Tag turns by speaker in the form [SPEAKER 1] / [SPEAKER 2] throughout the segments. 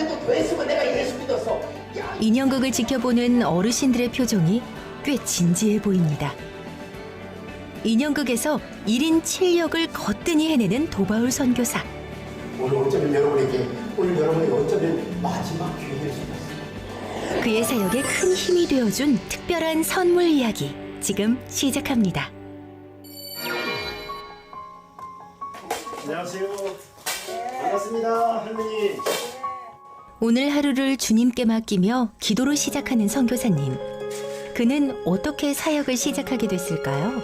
[SPEAKER 1] 해도 됐으면 내가 예수 믿었어. 야.
[SPEAKER 2] 인형극을 지켜보는 어르신들의 표정이 꽤 진지해 보입니다. 인형극에서 1인 7역을 거뜬히 해내는 도바울 선교사.
[SPEAKER 1] 오늘 어쩌면 여러분에게 어쩌면 마지막 기회일 수도 있어요.
[SPEAKER 2] 그의 사역에 큰 힘이 되어준 특별한 선물 이야기 지금 시작합니다.
[SPEAKER 3] 안녕하세요. 반갑습니다, 할머니.
[SPEAKER 2] 오늘 하루를 주님께 맡기며 기도로 시작하는 선교사님. 그는 어떻게 사역을 시작하게 됐을까요?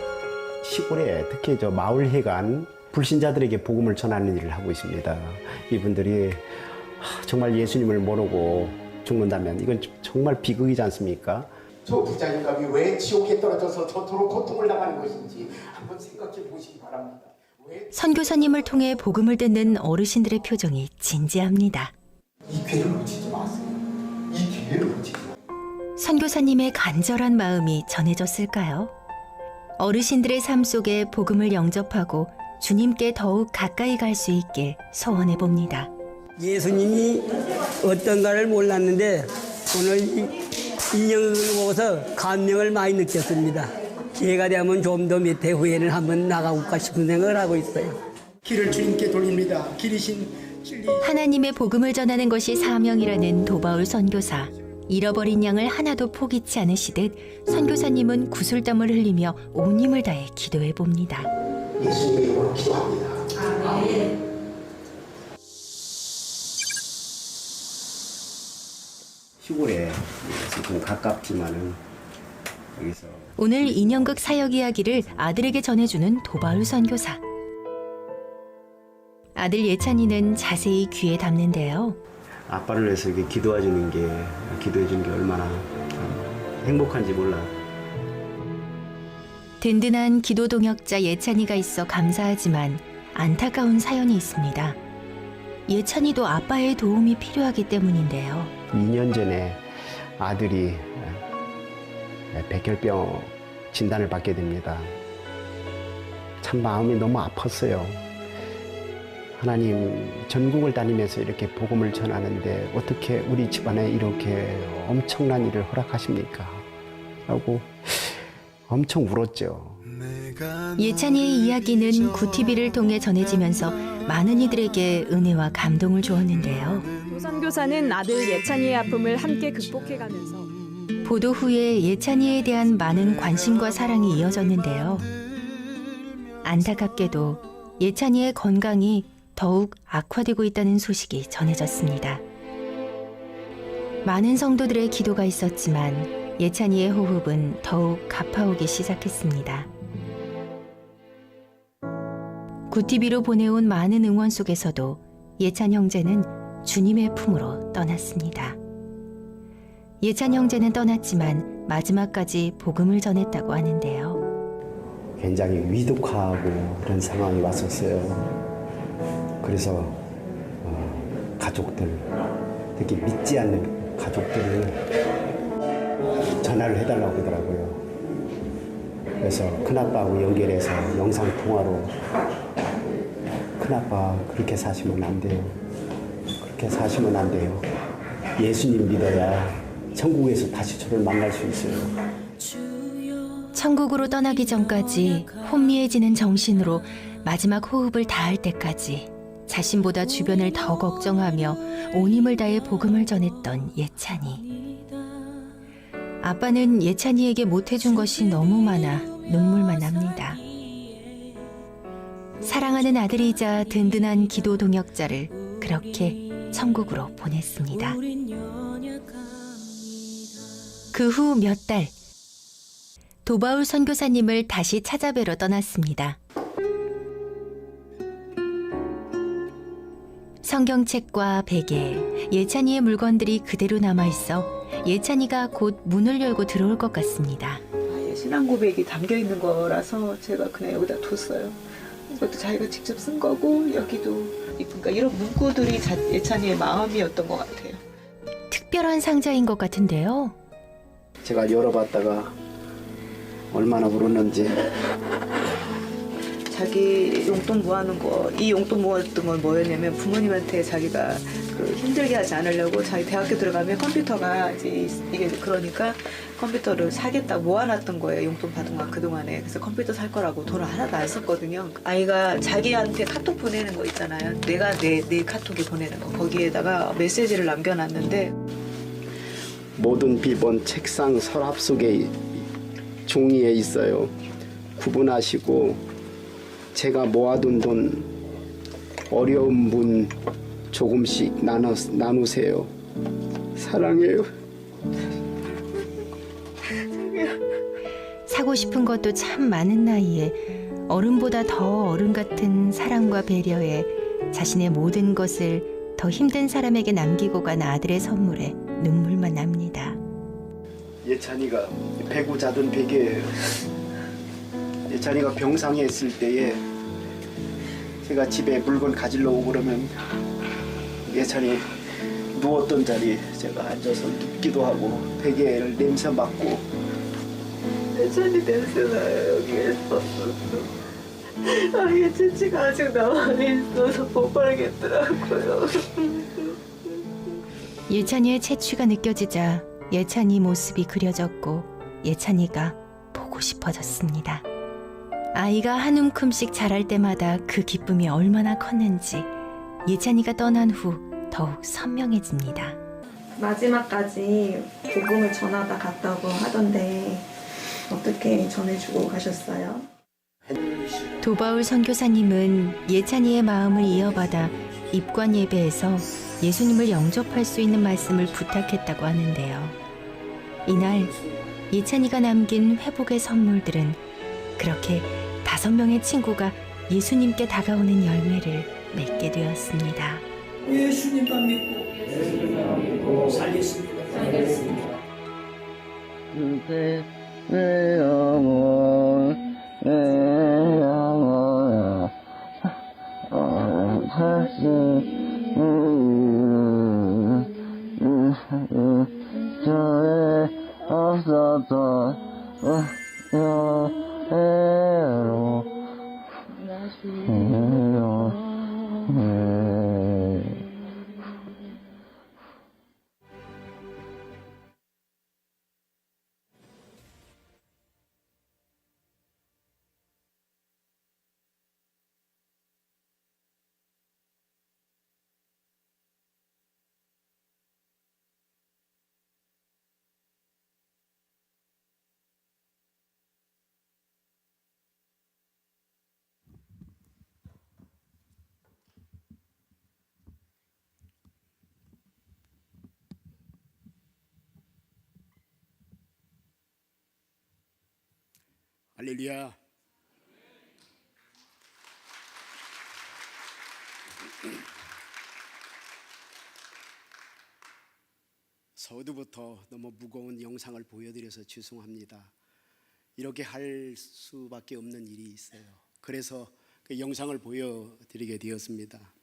[SPEAKER 4] 시골에 특히 저 마을회관 불신자들에게 복음을 전하는 일을 하고 있습니다. 이분들이 정말 예수님을 모르고 죽는다면 이건 정말 비극이지 않습니까?
[SPEAKER 1] 저 부자인감이 왜 지옥에 떨어져서 저토록 고통을 당하는 것인지 한번 생각해 보시기 바랍니다.
[SPEAKER 2] 선교사님을 통해 복음을 듣는 어르신들의 표정이 진지합니다.
[SPEAKER 1] 이 기회를 놓치지 마세요. 이 기회를 놓치지 마세요.
[SPEAKER 2] 선교사님의 간절한 마음이 전해졌을까요? 어르신들의 삶 속에 복음을 영접하고 주님께 더욱 가까이 갈 수 있게 소원해 봅니다.
[SPEAKER 5] 예수님이 어떤가를 몰랐는데 오늘 인형을 보고서 감명을 많이 느꼈습니다. 기회가 되면 좀 더 몇 해 후에는 한번 나가볼까 싶은 생각을 하고 있어요.
[SPEAKER 1] 길을 주님께 돌립니다. 길이신 진리.
[SPEAKER 2] 하나님의 복음을 전하는 것이 사명이라는 도바울 선교사. 잃어버린 양을 하나도 포기치 않으시듯 선교사님은 구슬땀을 흘리며 온 힘을 다해 기도해 봅니다.
[SPEAKER 1] 예수님의 이름으로 기도합니다.
[SPEAKER 4] 시골에 좀 가깝지만은 여기서
[SPEAKER 2] 오늘 인형극 사역 이야기를 아들에게 전해주는 도바울 선교사. 아들 예찬이는 자세히 귀에 담는데요.
[SPEAKER 4] 아빠를 위해서 이렇게 기도해 주는 게 얼마나 행복한지 몰라.
[SPEAKER 2] 든든한 기도 동역자 예찬이가 있어 감사하지만 안타까운 사연이 있습니다. 예찬이도 아빠의 도움이 필요하기 때문인데요.
[SPEAKER 4] 2년 전에 아들이 백혈병 진단을 받게 됩니다. 참 마음이 너무 아팠어요. 하나님, 전국을 다니면서 이렇게 복음을 전하는데 어떻게 우리 집안에 이렇게 엄청난 일을 허락하십니까? 라고 엄청 울었죠.
[SPEAKER 2] 예찬이의 이야기는 구티비를 통해 전해지면서 많은 이들에게 은혜와 감동을 주었는데요.
[SPEAKER 6] 선교사는 아들 예찬이의 아픔을 함께 극복해가면서
[SPEAKER 2] 보도 후에 예찬이에 대한 많은 관심과 사랑이 이어졌는데요. 안타깝게도 예찬이의 건강이 더욱 악화되고 있다는 소식이 전해졌습니다. 많은 성도들의 기도가 있었지만 예찬이의 호흡은 더욱 가파오기 시작했습니다. 구티비로 보내온 많은 응원 속에서도 예찬 형제는 주님의 품으로 떠났습니다. 예찬 형제는 떠났지만 마지막까지 복음을 전했다고 하는데요.
[SPEAKER 4] 굉장히 위독하고 그런 상황이 왔었어요. 그래서 가족들, 특히 믿지 않는 가족들을 전화를 해달라고 그러더라고요. 그래서 큰아빠하고 연결해서 영상통화로 큰아빠 그렇게 사시면 안 돼요. 그렇게 사시면 안 돼요. 예수님 믿어야 천국에서 다시 저를 만날 수 있어요.
[SPEAKER 2] 천국으로 떠나기 전까지 혼미해지는 정신으로 마지막 호흡을 다할 때까지 자신보다 주변을 더 걱정하며 온 힘을 다해 복음을 전했던 예찬이. 아빠는 예찬이에게 못해준 것이 너무 많아 눈물만 납니다. 사랑하는 아들이자 든든한 기도 동역자를 그렇게 천국으로 보냈습니다. 그 후 몇 달, 도바울 선교사님을 다시 찾아뵈러 떠났습니다. 성경책과 베개, 예찬이의 물건들이 그대로 남아있어 예찬이가 곧 문을 열고 들어올 것 같습니다.
[SPEAKER 7] 신앙 고백이 담겨 있는 거라서 제가 그냥 여기다 뒀어요. 이것도 자기가 직접 쓴 거고 여기도 그러니까 이런 문구들이 예찬이의 마음이었던 것 같아요.
[SPEAKER 2] 특별한 상자인 것 같은데요.
[SPEAKER 4] 제가 열어봤다가 얼마나 울었는지
[SPEAKER 7] 자기 용돈 모아놓은 거, 이 용돈 모았던 건 뭐였냐면 부모님한테 자기가 그 힘들게 하지 않으려고 자기 대학교 들어가면 컴퓨터가 이게 그러니까 컴퓨터를 사겠다 모아놨던 거예요. 용돈 받은 거 그동안에. 그래서 컴퓨터 살 거라고 돈을 하나도 안 썼거든요. 아이가 자기한테 카톡 보내는 거 있잖아요. 내가 내 카톡에 보내는 거. 거기에다가 메시지를 남겨놨는데
[SPEAKER 4] 모든 비번 책상 서랍 속에 종이에 있어요. 구분하시고 제가 모아둔 돈 어려운 분 조금씩 나누세요. 사랑해요.
[SPEAKER 2] 사고 싶은 것도 참 많은 나이에 어른보다 더 어른 같은 사랑과 배려에 자신의 모든 것을 더 힘든 사람에게 남기고 간 아들의 선물에 눈물만 납니다.
[SPEAKER 4] 예찬이가 배고 자던 베개예요. 예찬이가 병상에 있을 때에 제가 집에 물건 가지러 오고 그러면 예찬이 누웠던 자리에 제가 앉아서 눕기도 하고 베개를 냄새 맡고
[SPEAKER 7] 예찬이 냄새나요 여기에서. 예찬이가 아직 남아있어서 못 버리겠더라고요.
[SPEAKER 2] 예찬이의 채취가 느껴지자 예찬이 모습이 그려졌고 예찬이가 보고 싶어졌습니다. 아이가 한 움큼씩 자랄 때마다 그 기쁨이 얼마나 컸는지 예찬이가 떠난 후 더욱 선명해집니다.
[SPEAKER 8] 마지막까지 복음을 전하다 갔다고 하던데 어떻게 전해주고 가셨어요?
[SPEAKER 2] 도바울 선교사님은 예찬이의 마음을 이어받아 입관 예배에서 예수님을 영접할 수 있는 말씀을 부탁했다고 하는데요. 이날 예찬이가 남긴 회복의 선물들은 그렇게 5명의 친구가 예수님께 다가오는 열매를 맺게 되었습니다.
[SPEAKER 5] 예수님만 믿고 살겠습니다.
[SPEAKER 9] 내 영혼 다시 저의 없었던 여해로
[SPEAKER 4] 할렐루야. 서두부터 너무 무거운 영상을 보여드려서 죄송합니다. 이렇게 할 수밖에 없는 일이 있어요. 그래서 그 영상을 보여드리게 되었습니다.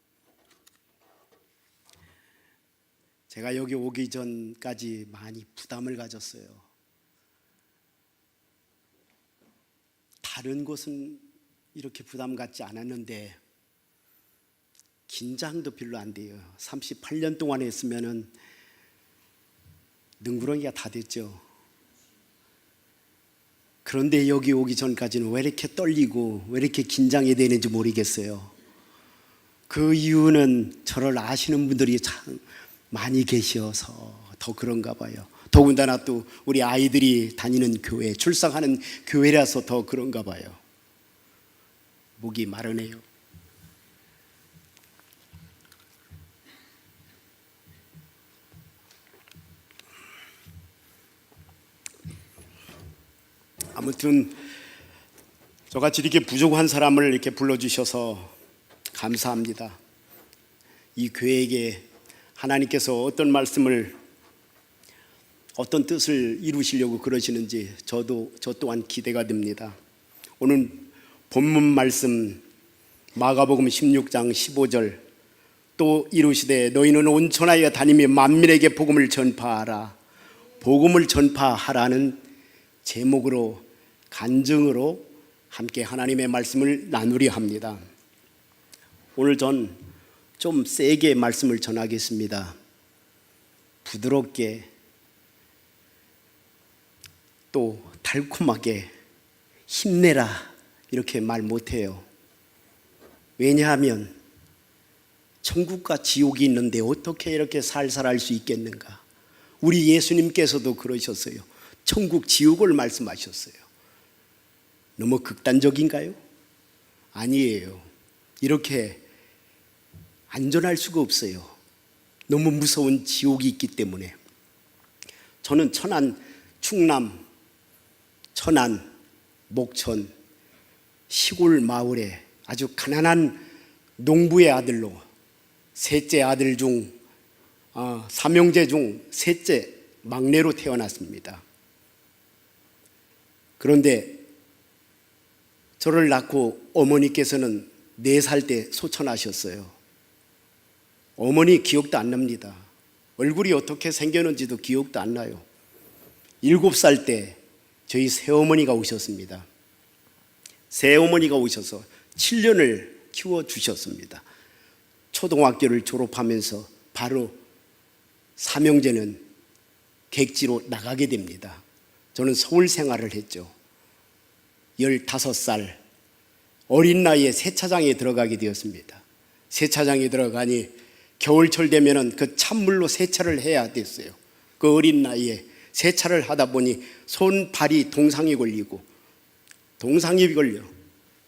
[SPEAKER 4] 제가 여기 오기 전까지 많이 부담을 가졌어요. 다른 곳은 이렇게 부담 갖지 않았는데 긴장도 별로 안 돼요. 38년 동안 했으면은 능구렁이가 다 됐죠. 그런데 여기 오기 전까지는 왜 이렇게 떨리고 왜 이렇게 긴장이 되는지 모르겠어요. 그 이유는 저를 아시는 분들이 참 많이 계셔서 더 그런가 봐요. 더군다나 또 우리 아이들이 다니는 교회, 출석하는 교회라서 더 그런가 봐요. 목이 마르네요. 아무튼 저같이 이렇게 부족한 사람을 이렇게 불러주셔서 감사합니다. 이 교회에게 하나님께서 어떤 말씀을 어떤 뜻을 이루시려고 그러시는지 저 또한 기대가 됩니다. 오늘 본문 말씀 마가복음 16장 15절 또 이루시되 너희는 온천하여 다니며 만민에게 복음을 전파하라. 복음을 전파하라는 제목으로 간증으로 함께 하나님의 말씀을 나누려 합니다. 오늘 전 좀 세게 말씀을 전하겠습니다. 부드럽게 또 달콤하게 힘내라 이렇게 말 못해요. 왜냐하면 천국과 지옥이 있는데 어떻게 이렇게 살살할 수 있겠는가. 우리 예수님께서도 그러셨어요. 천국 지옥을 말씀하셨어요. 너무 극단적인가요? 아니에요. 이렇게 안전할 수가 없어요. 너무 무서운 지옥이 있기 때문에. 저는 천안, 충남, 천안, 목천 시골 마을에 아주 가난한 농부의 아들로 셋째 아들 중 삼형제 중 셋째 막내로 태어났습니다. 그런데 저를 낳고 어머니께서는 4살 때 소천하셨어요. 어머니 기억도 안 납니다. 얼굴이 어떻게 생겼는지도 기억도 안 나요. 7살 때 저희 새어머니가 오셨습니다. 새어머니가 오셔서 7년을 키워주셨습니다. 초등학교를 졸업하면서 바로 삼형제는 객지로 나가게 됩니다. 저는 서울 생활을 했죠. 15살 어린 나이에 세차장에 들어가게 되었습니다. 세차장에 들어가니 겨울철 되면은 그 찬물로 세차를 해야 됐어요. 그 어린 나이에 세차를 하다 보니 손, 발이 동상이 걸리고 동상이 걸려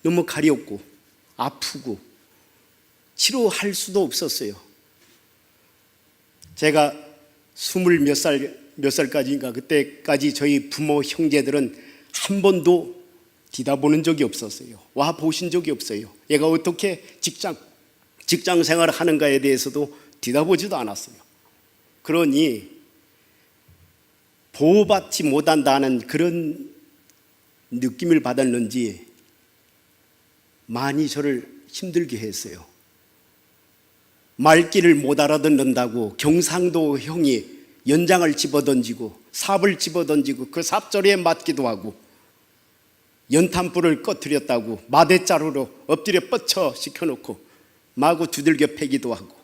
[SPEAKER 4] 너무 가렵고 아프고 치료할 수도 없었어요. 제가 20몇 살까지인가 그때까지 저희 부모 형제들은 한 번도 뒤다보는 적이 없었어요. 와 보신 적이 없어요. 얘가 어떻게 직장 생활을 하는가에 대해서도 뒤다보지도 않았어요. 그러니 보호받지 못한다는 그런 느낌을 받았는지 많이 저를 힘들게 했어요. 말귀를 못 알아듣는다고 경상도 형이 연장을 집어던지고 삽을 집어던지고 그 삽소리에 맞기도 하고 연탄불을 꺼뜨렸다고 마대자루로 엎드려 뻗쳐 시켜놓고 마구 두들겨 패기도 하고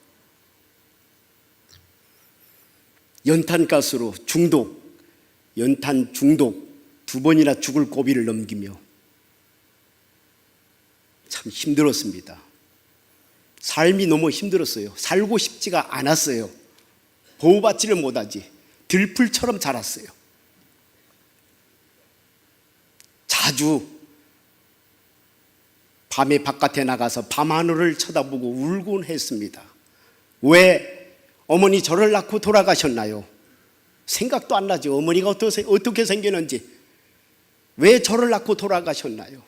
[SPEAKER 4] 연탄가스로 연탄 중독 2번이나 죽을 고비를 넘기며 참 힘들었습니다. 삶이 너무 힘들었어요. 살고 싶지가 않았어요. 보호받지를 못하지 들풀처럼 자랐어요. 자주 밤에 바깥에 나가서 밤하늘을 쳐다보고 울곤 했습니다. 왜 어머니 저를 낳고 돌아가셨나요? 생각도 안 나죠. 어머니가 어떻게 생겼는지 왜 저를 낳고 돌아가셨나요?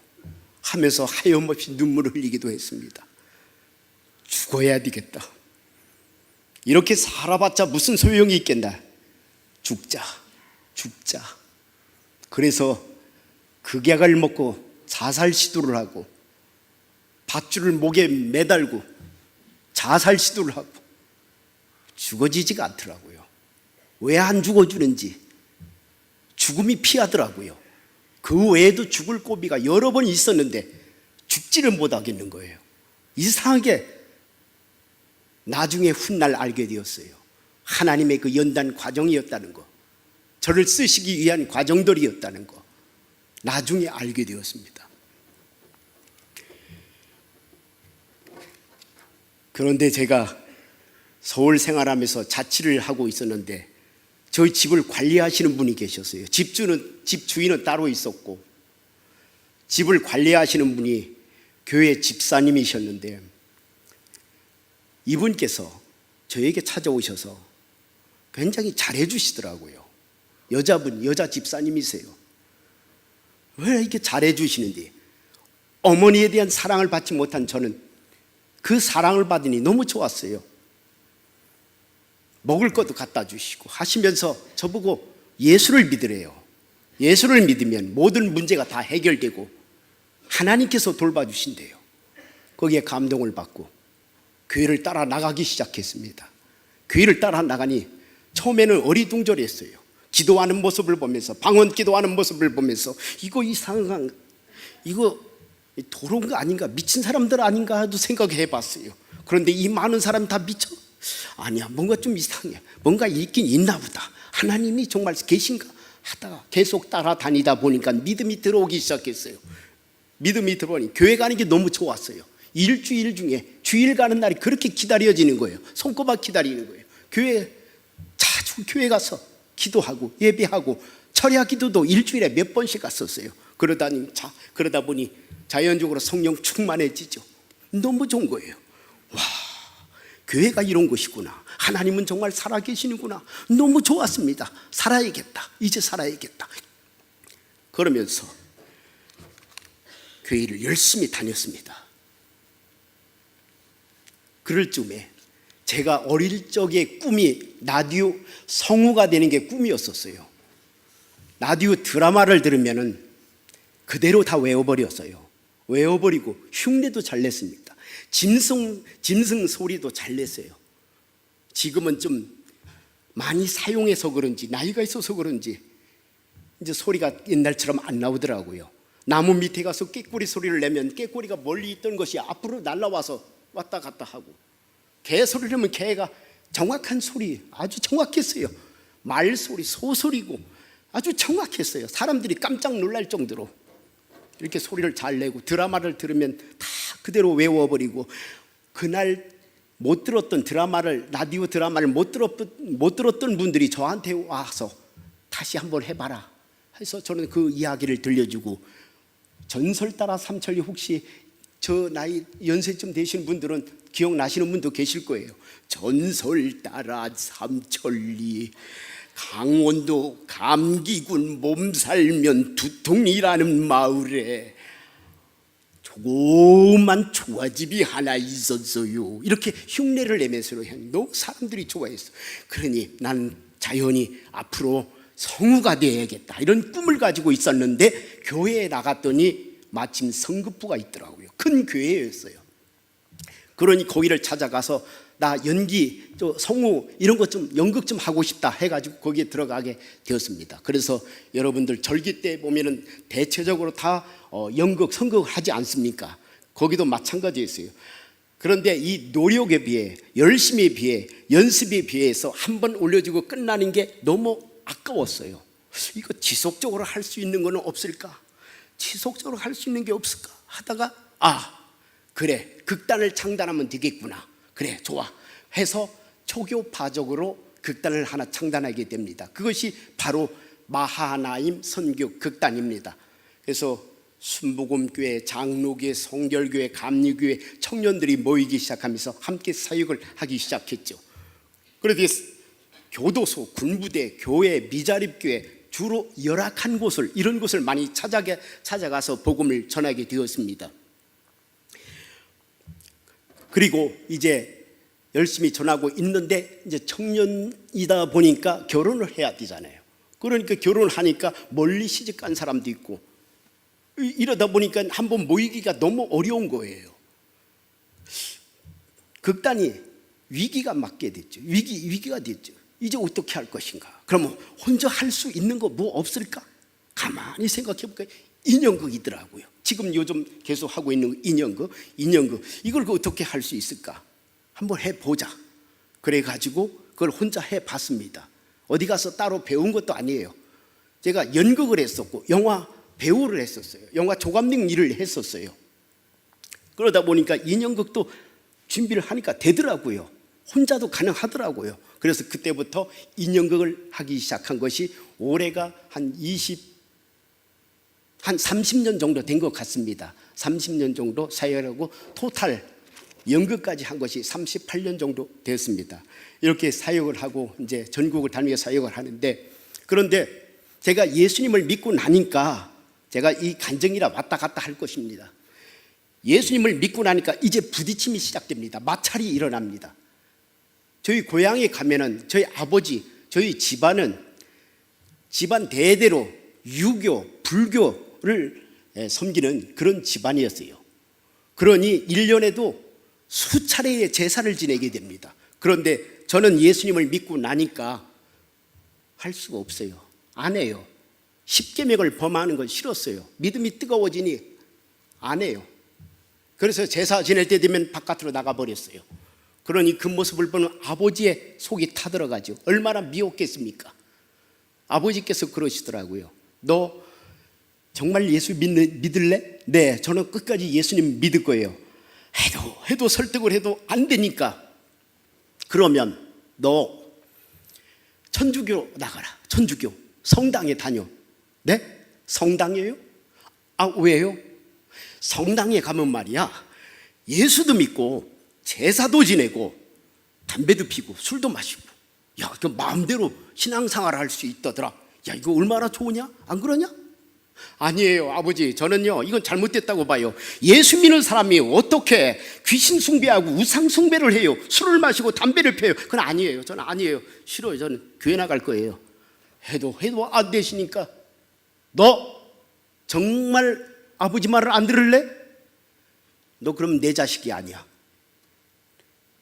[SPEAKER 4] 하면서 하염없이 눈물을 흘리기도 했습니다. 죽어야 되겠다. 이렇게 살아봤자 무슨 소용이 있겠나. 죽자. 그래서 극약을 먹고 자살 시도를 하고 밧줄을 목에 매달고 자살 시도를 하고 죽어지지가 않더라고요. 왜 안 죽어주는지 죽음이 피하더라고요. 그 외에도 죽을 고비가 여러 번 있었는데 죽지를 못하겠는 거예요. 이상하게 나중에 훗날 알게 되었어요. 하나님의 그 연단 과정이었다는 거, 저를 쓰시기 위한 과정들이었다는 거 나중에 알게 되었습니다. 그런데 제가 서울 생활하면서 자취를 하고 있었는데 저희 집을 관리하시는 분이 계셨어요. 집 주인은 따로 있었고 집을 관리하시는 분이 교회 집사님이셨는데 이분께서 저에게 찾아오셔서 굉장히 잘해주시더라고요. 여자 집사님이세요. 왜 이렇게 잘해주시는지 어머니에 대한 사랑을 받지 못한 저는 그 사랑을 받으니 너무 좋았어요. 먹을 것도 갖다 주시고 하시면서 저보고 예수를 믿으래요. 예수를 믿으면 모든 문제가 다 해결되고 하나님께서 돌봐주신대요. 거기에 감동을 받고 교회를 따라 나가기 시작했습니다. 교회를 따라 나가니 처음에는 어리둥절했어요. 기도하는 모습을 보면서 방언 기도하는 모습을 보면서 이거 이상한 이거
[SPEAKER 1] 도로인 거 아닌가, 미친 사람들 아닌가 하도 생각해 봤어요. 그런데 이 많은 사람이 다 미쳐? 아니야, 뭔가 좀 이상해. 뭔가 있긴 있나 보다. 하나님이 정말 계신가 하다가 계속 따라다니다 보니까 믿음이 들어오기 시작했어요. 믿음이 들어오니 교회 가는 게 너무 좋았어요. 일주일 중에 주일 가는 날이 그렇게 기다려지는 거예요. 손꼽아 기다리는 거예요. 자주 교회 가서 기도하고 예배하고 철야 기도도 일주일에 몇 번씩 갔었어요. 그러다 보니 자연적으로 성령 충만해지죠. 너무 좋은 거예요. 와, 교회가 이런 곳이구나. 하나님은 정말 살아계시는구나. 너무 좋았습니다. 살아야겠다. 이제 살아야겠다. 그러면서 교회를 열심히 다녔습니다. 그럴 쯤에 제가 어릴 적의 꿈이 라디오 성우가 되는 게 꿈이었었어요. 라디오 드라마를 들으면은 그대로 다 외워버렸어요. 외워버리고 흉내도 잘 냈습니다. 짐승 소리도 잘 냈어요. 지금은 좀 많이 사용해서 그런지 나이가 있어서 그런지 이제 소리가 옛날처럼 안 나오더라고요. 나무 밑에 가서 깨꼬리 소리를 내면 깨꼬리가 멀리 있던 것이 앞으로 날아와서 왔다 갔다 하고, 개 소리를 내면 개가 정확한 소리 아주 정확했어요. 말소리, 소소리고 아주 정확했어요. 사람들이 깜짝 놀랄 정도로 이렇게 소리를 잘 내고, 드라마를 들으면 다 그대로 외워버리고, 그날 못 들었던 드라마를, 라디오 드라마를 못 들었던 분들이 저한테 와서 다시 한번 해봐라 해서 저는 그 이야기를 들려주고, 전설 따라 삼천리, 혹시 저 나이 연세쯤 되신 분들은 기억나시는 분도 계실 거예요. 전설 따라 삼천리, 강원도 감기군 몸살면 두통리라는 마을에 조그만 초가집이 하나 있었어요. 이렇게 흉내를 내면서 너무 사람들이 좋아했어. 그러니 나는 자연히 앞으로 성우가 되어야겠다, 이런 꿈을 가지고 있었는데, 교회에 나갔더니 마침 성급부가 있더라고요. 큰 교회였어요. 그러니 거기를 찾아가서 나 연기, 성우 이런 것 좀 연극 좀 하고 싶다 해가지고 거기에 들어가게 되었습니다. 그래서 여러분들 절기 때 보면은 대체적으로 다 연극, 성극을 하지 않습니까? 거기도 마찬가지였어요. 그런데 이 노력에 비해, 열심에 비해, 연습에 비해서 한 번 올려주고 끝나는 게 너무 아까웠어요. 이거 지속적으로 할 수 있는 거는 없을까? 지속적으로 할 수 있는 게 없을까 하다가, 그래, 극단을 창단하면 되겠구나. 그래, 좋아 해서 초교파적으로 극단을 하나 창단하게 됩니다. 그것이 바로 마하나임 선교 극단입니다. 그래서 순복음교회, 장로교회, 성결교회, 감리교회 청년들이 모이기 시작하면서 함께 사역을 하기 시작했죠. 그런데 교도소, 군부대, 교회, 미자립교회, 주로 열악한 곳을, 이런 곳을 많이 찾아가서 복음을 전하게 되었습니다. 그리고 이제 열심히 전하고 있는데, 이제 청년이다 보니까 결혼을 해야 되잖아요. 그러니까 결혼을 하니까 멀리 시집간 사람도 있고, 이러다 보니까 한번 모이기가 너무 어려운 거예요. 극단이 위기가 맞게 됐죠. 위기가 됐죠. 이제 어떻게 할 것인가? 그러면 혼자 할 수 있는 거 뭐 없을까? 가만히 생각해 볼까요? 인연극이더라고요. 지금 요즘 계속 하고 있는 인연극, 이걸 어떻게 할 수 있을까? 한번 해보자. 그래가지고 그걸 혼자 해봤습니다. 어디 가서 따로 배운 것도 아니에요. 제가 연극을 했었고 영화 배우를 했었어요. 영화 조감독 일을 했었어요. 그러다 보니까 인연극도 준비를 하니까 되더라고요. 혼자도 가능하더라고요. 그래서 그때부터 인연극을 하기 시작한 것이 올해가 한 30년 정도 된 것 같습니다. 30년 정도 사역하고 토탈 연극까지 한 것이 38년 정도 됐습니다. 이렇게 사역을 하고 이제 전국을 다니며 사역을 하는데, 그런데 제가 예수님을 믿고 나니까, 제가 이 간증이라 왔다 갔다 할 것입니다. 예수님을 믿고 나니까 이제 부딪힘이 시작됩니다. 마찰이 일어납니다. 저희 고향에 가면은 저희 아버지, 저희 집안은 집안 대대로 유교, 불교를 섬기는 그런 집안이었어요. 그러니 1년에도 수차례의 제사를 지내게 됩니다. 그런데 저는 예수님을 믿고 나니까 할 수가 없어요. 안 해요. 십계명을 범하는 건 싫었어요. 믿음이 뜨거워지니 안 해요. 그래서 제사 지낼 때 되면 바깥으로 나가버렸어요. 그러니 그 모습을 보는 아버지의 속이 타들어가죠. 얼마나 미웠겠습니까? 아버지께서 그러시더라고요. 너 정말 예수 믿을래? 네, 저는 끝까지 예수님 믿을 거예요. 해도 설득을 해도 안 되니까, 그러면 너 천주교 나가라. 천주교 성당에 다녀. 네? 성당이에요? 아, 왜요? 성당에 가면 말이야, 예수도 믿고 제사도 지내고 담배도 피고 술도 마시고, 야, 그 마음대로 신앙생활을 할 수 있다더라. 야, 이거 얼마나 좋으냐? 안 그러냐? 아니에요, 아버지. 저는요, 이건 잘못됐다고 봐요. 예수 믿는 사람이 어떻게 귀신 숭배하고 우상 숭배를 해요? 술을 마시고 담배를 피워요? 그건 아니에요. 저는 아니에요. 싫어요. 저는 교회 나갈 거예요. 해도 안 되시니까, 너 정말 아버지 말을 안 들을래? 너 그럼 내 자식이 아니야.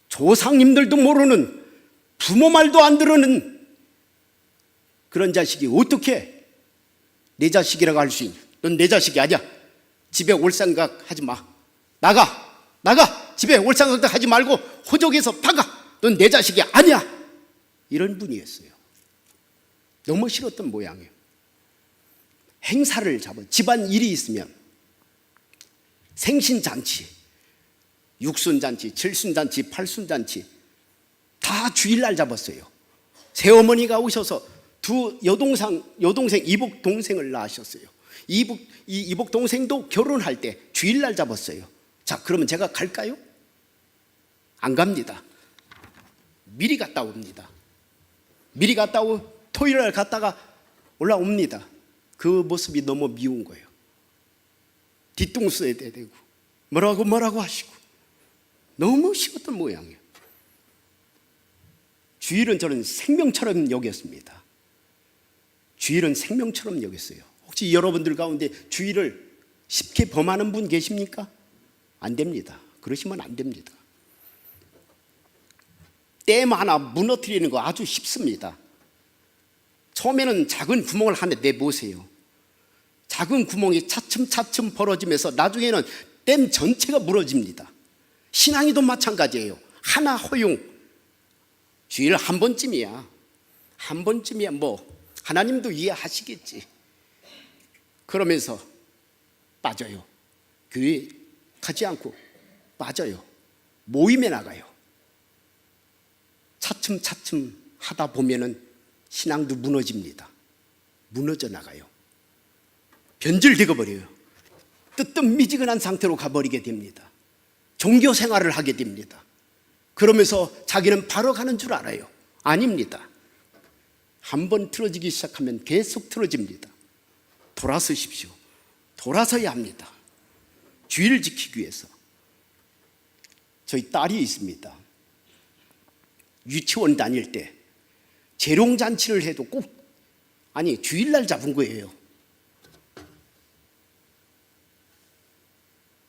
[SPEAKER 1] 조상님들도 모르는, 부모 말도 안 들으는 그런 자식이 어떻게 내 자식이라고 할 수 있냐? 넌 내 자식이 아니야. 집에 올 생각 하지 마. 나가. 집에 올 생각도 하지 말고 호적에서 나가. 넌 내 자식이 아니야. 이런 분이었어요. 너무 싫었던 모양이에요. 행사를 잡아, 집안 일이 있으면 생신잔치, 육순잔치, 칠순잔치, 팔순잔치 다 주일날 잡았어요. 새어머니가 오셔서 두 여동생 이복 동생을 낳으셨어요. 이복 동생도 결혼할 때 주일날 잡았어요. 자, 그러면 제가 갈까요? 안 갑니다. 미리 갔다 옵니다. 미리 갔다 오고 토요일날 갔다가 올라옵니다. 그 모습이 너무 미운 거예요. 뒤통수에 대고 뭐라고 하시고 너무 싫었던 모양이에요. 주일은 저는 생명처럼 여겼습니다. 주일은 생명처럼 여겼어요. 혹시 여러분들 가운데 주일을 쉽게 범하는 분 계십니까? 안 됩니다. 그러시면 안 됩니다. 댐 하나 무너뜨리는 거 아주 쉽습니다. 처음에는 작은 구멍을 하나 내보세요. 작은 구멍이 차츰차츰 벌어지면서 나중에는 댐 전체가 무너집니다. 신앙이도 마찬가지예요. 하나 허용, 주일 한 번쯤이야. 뭐 하나님도 이해하시겠지. 그러면서 빠져요. 교회 가지 않고 빠져요. 모임에 나가요. 차츰차츰 하다 보면은 신앙도 무너집니다. 무너져 나가요. 변질되어 버려요. 뜨뜻미지근한 상태로 가버리게 됩니다. 종교 생활을 하게 됩니다. 그러면서 자기는 바로 가는 줄 알아요. 아닙니다. 한번 틀어지기 시작하면 계속 틀어집니다. 돌아서십시오. 돌아서야 합니다. 주의를 지키기 위해서. 저희 딸이 있습니다. 유치원 다닐 때 재롱잔치를 해도 꼭 주일날 잡은 거예요.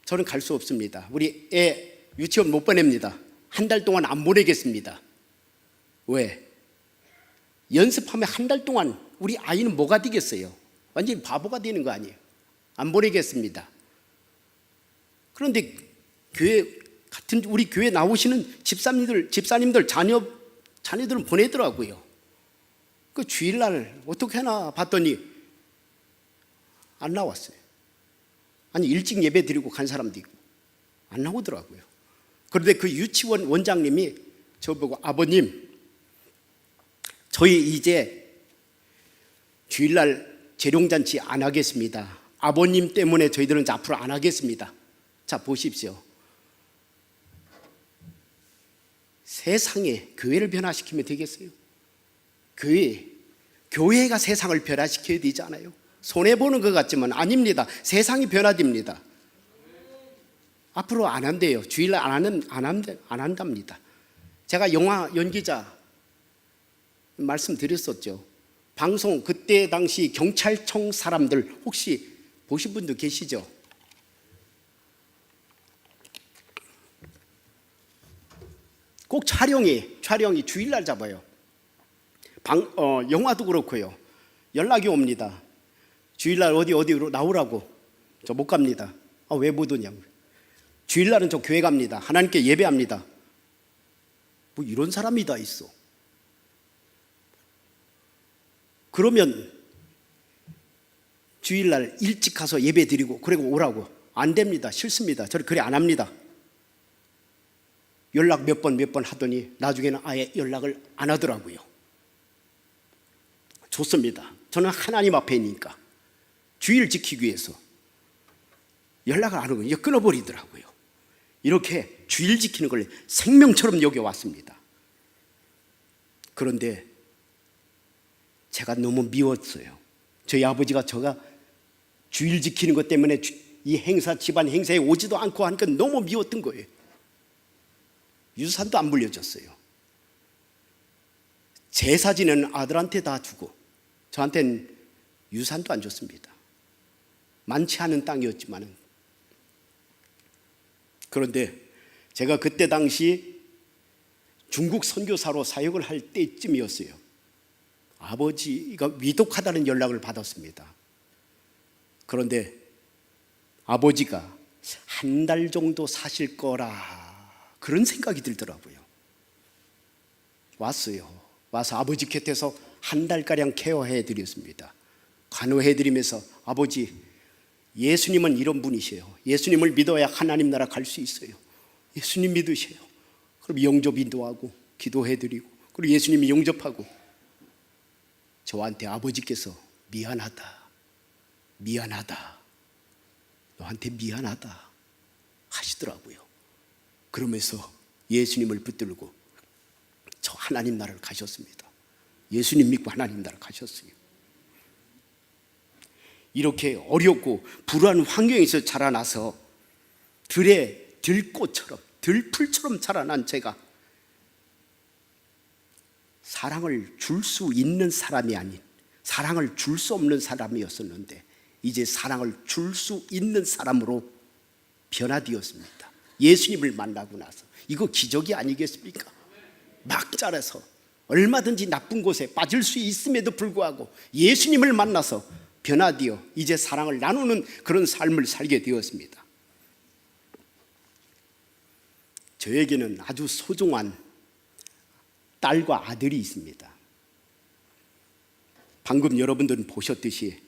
[SPEAKER 1] 저는 갈 수 없습니다. 우리 애 유치원 못 보냅니다. 한 달 동안 안 보내겠습니다. 왜? 연습하면 한 달 동안 우리 아이는 뭐가 되겠어요? 완전히 바보가 되는 거 아니에요? 안 보내겠습니다. 그런데 우리 교회 나오시는 집사님들 자녀들은 보내더라고요. 그 주일날 어떻게 하나 봤더니 안 나왔어요. 일찍 예배 드리고 간 사람도 있고 안 나오더라고요. 그런데 그 유치원 원장님이 저보고, 아버님, 저희 이제 주일날 재롱잔치 안 하겠습니다. 아버님 때문에 저희들은 이제 앞으로 안 하겠습니다. 자, 보십시오. 세상에 교회를 변화시키면 되겠어요? 교회가 세상을 변화시켜야 되잖아요. 손해보는 것 같지만 아닙니다. 세상이 변화됩니다. 앞으로 안 한대요. 주일날 안 한답니다. 제가 영화 연기자 말씀드렸었죠. 방송 그때 당시 경찰청 사람들 혹시 보신 분도 계시죠? 꼭 촬영이 주일날 잡아요. 영화도 그렇고요. 연락이 옵니다. 주일날 어디로 나오라고. 저 못 갑니다. 아, 왜 못 오냐고. 주일날은 저 교회 갑니다. 하나님께 예배합니다. 뭐 이런 사람이 다 있어. 그러면 주일날 일찍 가서 예배 드리고 그리고 오라고. 안 됩니다. 싫습니다. 저를 그래 안 합니다. 연락 몇 번 하더니 나중에는 아예 연락을 안 하더라고요. 좋습니다. 저는 하나님 앞에 있으니까 주의를 지키기 위해서 연락을 안 하고 이제 끊어버리더라고요. 이렇게 주의를 지키는 걸 생명처럼 여겨왔습니다. 그런데 제가 너무 미웠어요. 저희 아버지가 제가 주의를 지키는 것 때문에 이 행사, 집안 행사에 오지도 않고 하니까 너무 미웠던 거예요. 유산도 안 물려줬어요. 제 사진은 아들한테 다 주고 저한테는 유산도 안 줬습니다. 많지 않은 땅이었지만은. 그런데 제가 그때 당시 중국 선교사로 사역을 할 때쯤이었어요. 아버지가 위독하다는 연락을 받았습니다. 그런데 아버지가 한 달 정도 사실 거라 그런 생각이 들더라고요. 왔어요. 와서 아버지 곁에서 한 달가량 케어해 드렸습니다. 간호해 드리면서 아버지, 예수님은 이런 분이세요. 예수님을 믿어야 하나님 나라 갈 수 있어요. 예수님 믿으세요. 그럼 영접 인도하고 기도해 드리고 그리고 예수님이 영접하고 저한테 아버지께서 미안하다 너한테 미안하다 하시더라고요. 그러면서 예수님을 붙들고 저 하나님 나라를 가셨습니다. 예수님 믿고 하나님 나라 가셨어요. 이렇게 어렵고 불우한 환경에서 자라나서 들의 들꽃처럼 들풀처럼 자라난 제가 사랑을 줄 수 있는 사람이 아닌 사랑을 줄 수 없는 사람이었었는데 이제 사랑을 줄 수 있는 사람으로 변화되었습니다. 예수님을 만나고 나서 이거 기적이 아니겠습니까? 막 자라서 얼마든지 나쁜 곳에 빠질 수 있음에도 불구하고 예수님을 만나서 변화되어 이제 사랑을 나누는 그런 삶을 살게 되었습니다. 저에게는 아주 소중한 딸과 아들이 있습니다. 방금 여러분들은 보셨듯이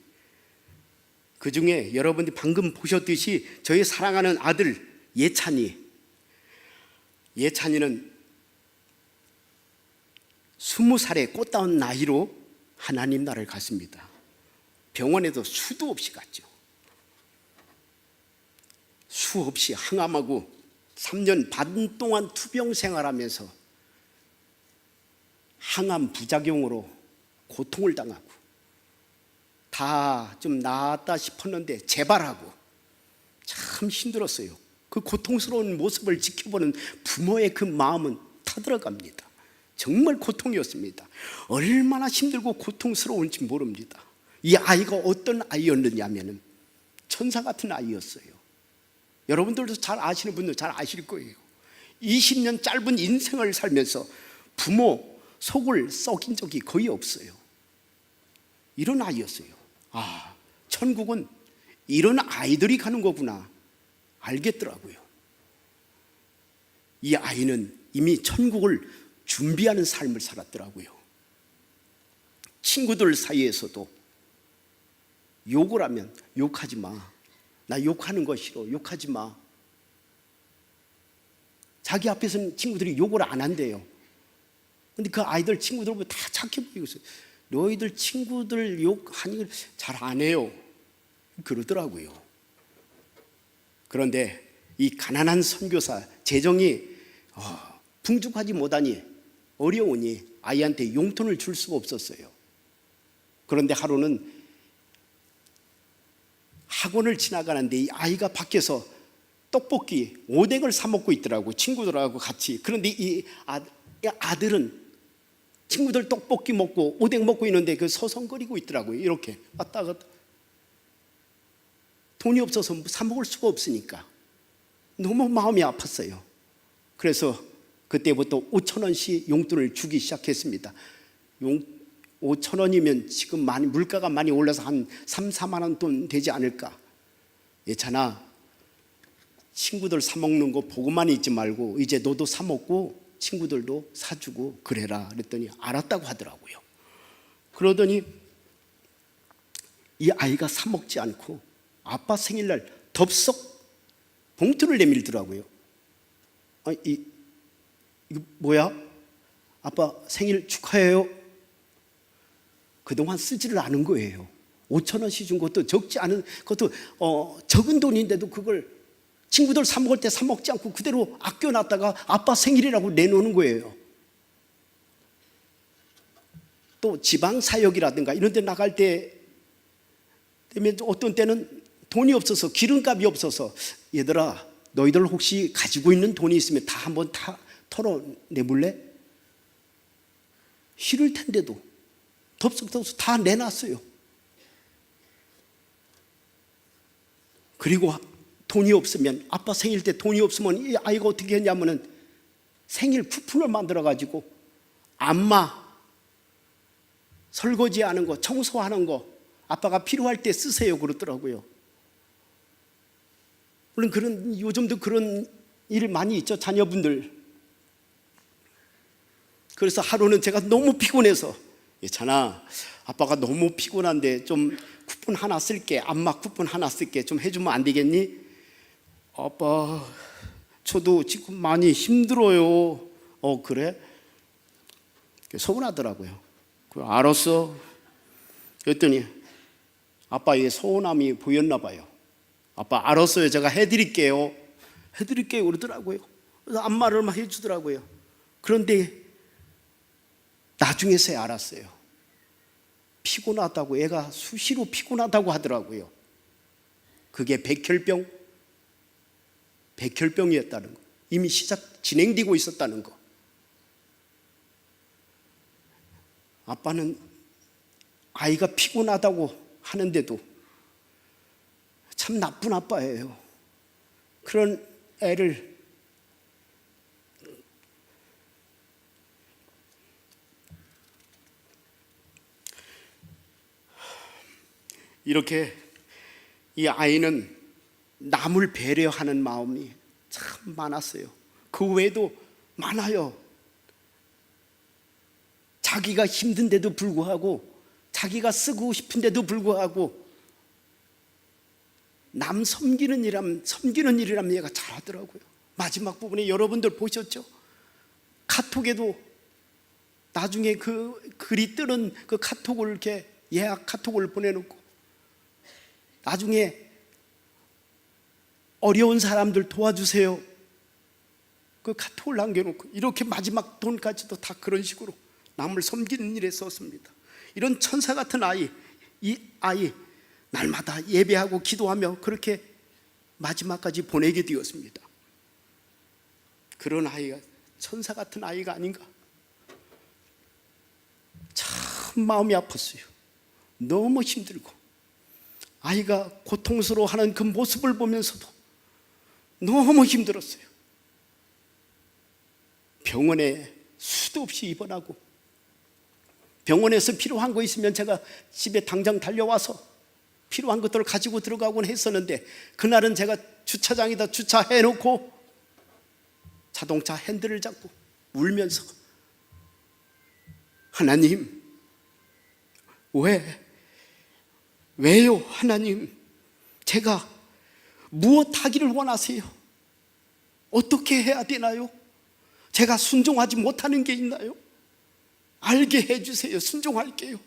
[SPEAKER 1] 그 중에 여러분들이 방금 보셨듯이 저의 사랑하는 아들 예찬이는 20살의 꽃다운 나이로 하나님 나라를 갔습니다. 병원에도 수도 없이 갔죠. 수없이 항암하고 3년 반 동안 투병 생활하면서 항암 부작용으로 고통을 당하고 다 좀 나았다 싶었는데 재발하고 참 힘들었어요. 그 고통스러운 모습을 지켜보는 부모의 그 마음은 타들어갑니다. 정말 고통이었습니다. 얼마나 힘들고 고통스러운지 모릅니다. 이 아이가 어떤 아이였느냐면 천사 같은 아이였어요. 여러분들도 잘 아시는 분들 잘 아실 거예요. 20년 짧은 인생을 살면서 부모 속을 썩인 적이 거의 없어요. 이런 아이였어요. 아, 천국은 이런 아이들이 가는 거구나 알겠더라고요. 이 아이는 이미 천국을 준비하는 삶을 살았더라고요. 친구들 사이에서도 욕을 하면 욕하지 마. 나 욕하는 거 싫어. 욕하지 마. 자기 앞에서는 친구들이 욕을 안 한대요. 근데 그 아이들 친구들 보면 다 착해 보이고 있어요. 너희들 친구들 욕하니 잘 안 해요. 그러더라고요. 그런데 이 가난한 선교사 재정이 풍족하지 못하니 어려우니 아이한테 용돈을 줄 수가 없었어요. 그런데 하루는 학원을 지나가는데 이 아이가 밖에서 떡볶이, 오뎅을 사 먹고 있더라고. 친구들하고 같이. 그런데 이 아들은 친구들 떡볶이 먹고 오뎅 먹고 있는데 그 서성거리고 있더라고요. 이렇게 왔다 갔다. 돈이 없어서 사 먹을 수가 없으니까 너무 마음이 아팠어요. 그래서 그때부터 5,000원씩 용돈을 주기 시작했습니다. 5,000원이면 지금 물가가 많이 올라서 한 3, 4만 원 돈 되지 않을까. 예찬아, 친구들 사 먹는 거 보고만 있지 말고 이제 너도 사 먹고 친구들도 사주고 그래라. 그랬더니 알았다고 하더라고요. 그러더니 이 아이가 사 먹지 않고 아빠 생일날 덥석 봉투를 내밀더라고요. 이거 뭐야? 아빠 생일 축하해요. 그동안 쓰지를 않은 거예요. 5,000원씩 준 것도 적지 않은 것도 적은 돈인데도 그걸 친구들 사 먹을 때 사 먹지 않고 그대로 아껴놨다가 아빠 생일이라고 내놓는 거예요. 또 지방 사역이라든가 이런 데 나갈 때 되면 어떤 때는 돈이 없어서 기름값이 없어서 얘들아 너희들 혹시 가지고 있는 돈이 있으면 다 한번 다 털어내볼래? 싫을 텐데도 덥석덥석 다 내놨어요. 그리고 돈이 없으면 아빠 생일 때 돈이 없으면 이 아이가 어떻게 했냐면은 생일 쿠폰을 만들어 가지고 안마 설거지하는 거 청소하는 거 아빠가 필요할 때 쓰세요 그러더라고요. 물론 요즘도 그런 일 많이 있죠, 자녀분들. 그래서 하루는 제가 너무 피곤해서 예찬아 아빠가 너무 피곤한데 좀 쿠폰 하나 쓸게, 안마 쿠폰 하나 쓸게, 좀 해주면 안 되겠니? 아빠 저도 지금 많이 힘들어요. 그래? 서운하더라고요. 알았어. 그랬더니 아빠의 서운함이 보였나 봐요. 아빠 알았어요, 제가 해드릴게요 그러더라고요. 그래서 안마를 막 해주더라고요. 그런데 나중에서야 알았어요. 피곤하다고, 애가 수시로 피곤하다고 하더라고요. 그게 백혈병이었다는 거, 이미 진행되고 있었다는 거. 아빠는 아이가 피곤하다고 하는데도 참 나쁜 아빠예요. 그런 애를 이렇게 이 아이는 남을 배려하는 마음이 참 많았어요. 그 외에도 많아요. 자기가 힘든데도 불구하고 자기가 쓰고 싶은데도 불구하고 남 섬기는 일이라면 얘가 잘하더라고요. 마지막 부분에 여러분들 보셨죠? 카톡에도 나중에 그 글이 뜨는 그 카톡을 이렇게 예약 카톡을 보내놓고 나중에 어려운 사람들 도와주세요 그 카톡을 남겨놓고 이렇게 마지막 돈까지도 다 그런 식으로 남을 섬기는 일에 썼습니다. 이런 천사 같은 아이, 이 아이 날마다 예배하고 기도하며 그렇게 마지막까지 보내게 되었습니다. 그런 아이가 천사 같은 아이가 아닌가, 참 마음이 아팠어요. 너무 힘들고 아이가 고통스러워하는 그 모습을 보면서도 너무 힘들었어요. 병원에 수도 없이 입원하고 병원에서 필요한 거 있으면 제가 집에 당장 달려와서 필요한 것들을 가지고 들어가곤 했었는데 그날은 제가 주차장에다 주차해놓고 자동차 핸들을 잡고 울면서 하나님 왜요 하나님, 제가 무엇 하기를 원하세요? 어떻게 해야 되나요? 제가 순종하지 못하는 게 있나요? 알게 해주세요. 순종할게요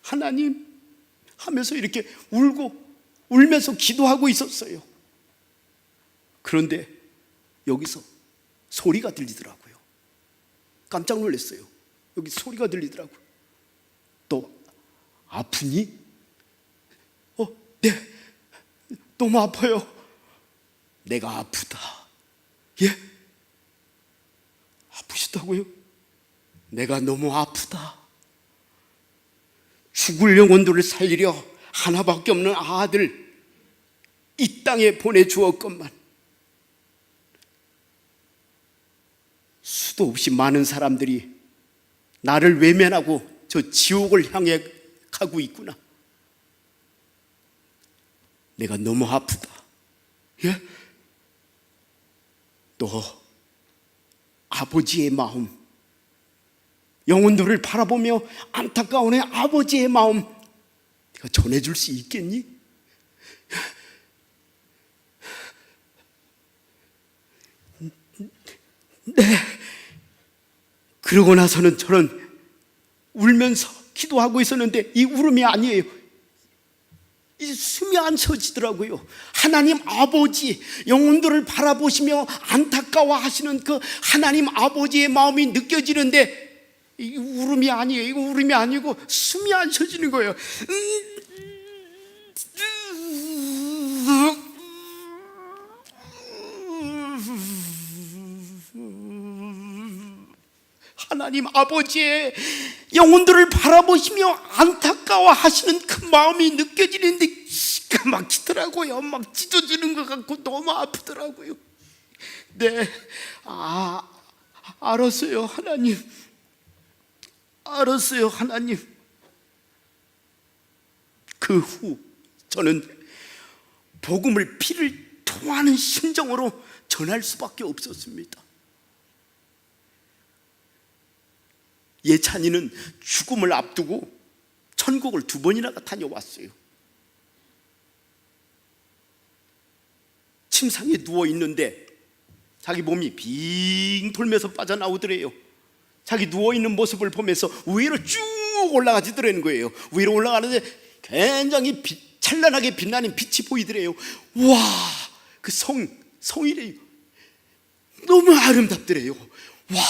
[SPEAKER 1] 하나님 하면서 이렇게 울면서 기도하고 있었어요. 그런데 여기서 소리가 들리더라고요. 깜짝 놀랐어요. 여기 소리가 들리더라고요. 또 아프니? 네, 너무 아파요. 내가 아프다. 예? 아프시다고요? 내가 너무 아프다. 죽을 영혼들을 살리려 하나밖에 없는 아들 이 땅에 보내주었건만 수도 없이 많은 사람들이 나를 외면하고 저 지옥을 향해 가고 있구나. 내가 너무 아프다. 예? 또 아버지의 마음, 영혼들을 바라보며 안타까운 아버지의 마음 내가 전해줄 수 있겠니? 네. 그러고 나서는 저는 울면서 기도하고 있었는데 이 울음이 아니에요. 이 숨이 안 쉬어지더라고요. 하나님 아버지, 영혼들을 바라보시며 안타까워하시는 그 하나님 아버지의 마음이 느껴지는데 이 울음이 아니에요. 이거 울음이 아니고 숨이 안 쉬어지는 거예요. 하나님 아버지의 영혼들을 바라보시며 안타까워하시는 그 마음이 느껴지는데 기가 막히더라고요. 막 찢어지는 것 같고 너무 아프더라고요. 네, 알았어요 하나님. 알았어요 하나님. 그 후 저는 복음을 피를 토하는 심정으로 전할 수밖에 없었습니다. 예찬이는 죽음을 앞두고 천국을 2번이나 다녀왔어요. 침상에 누워 있는데 자기 몸이 빙 돌면서 빠져나오더래요. 자기 누워 있는 모습을 보면서 위로 쭉 올라가지더라는 거예요. 위로 올라가는데 굉장히 찬란하게 빛나는 빛이 보이더래요. 와, 그 성이래요. 너무 아름답더래요. 와,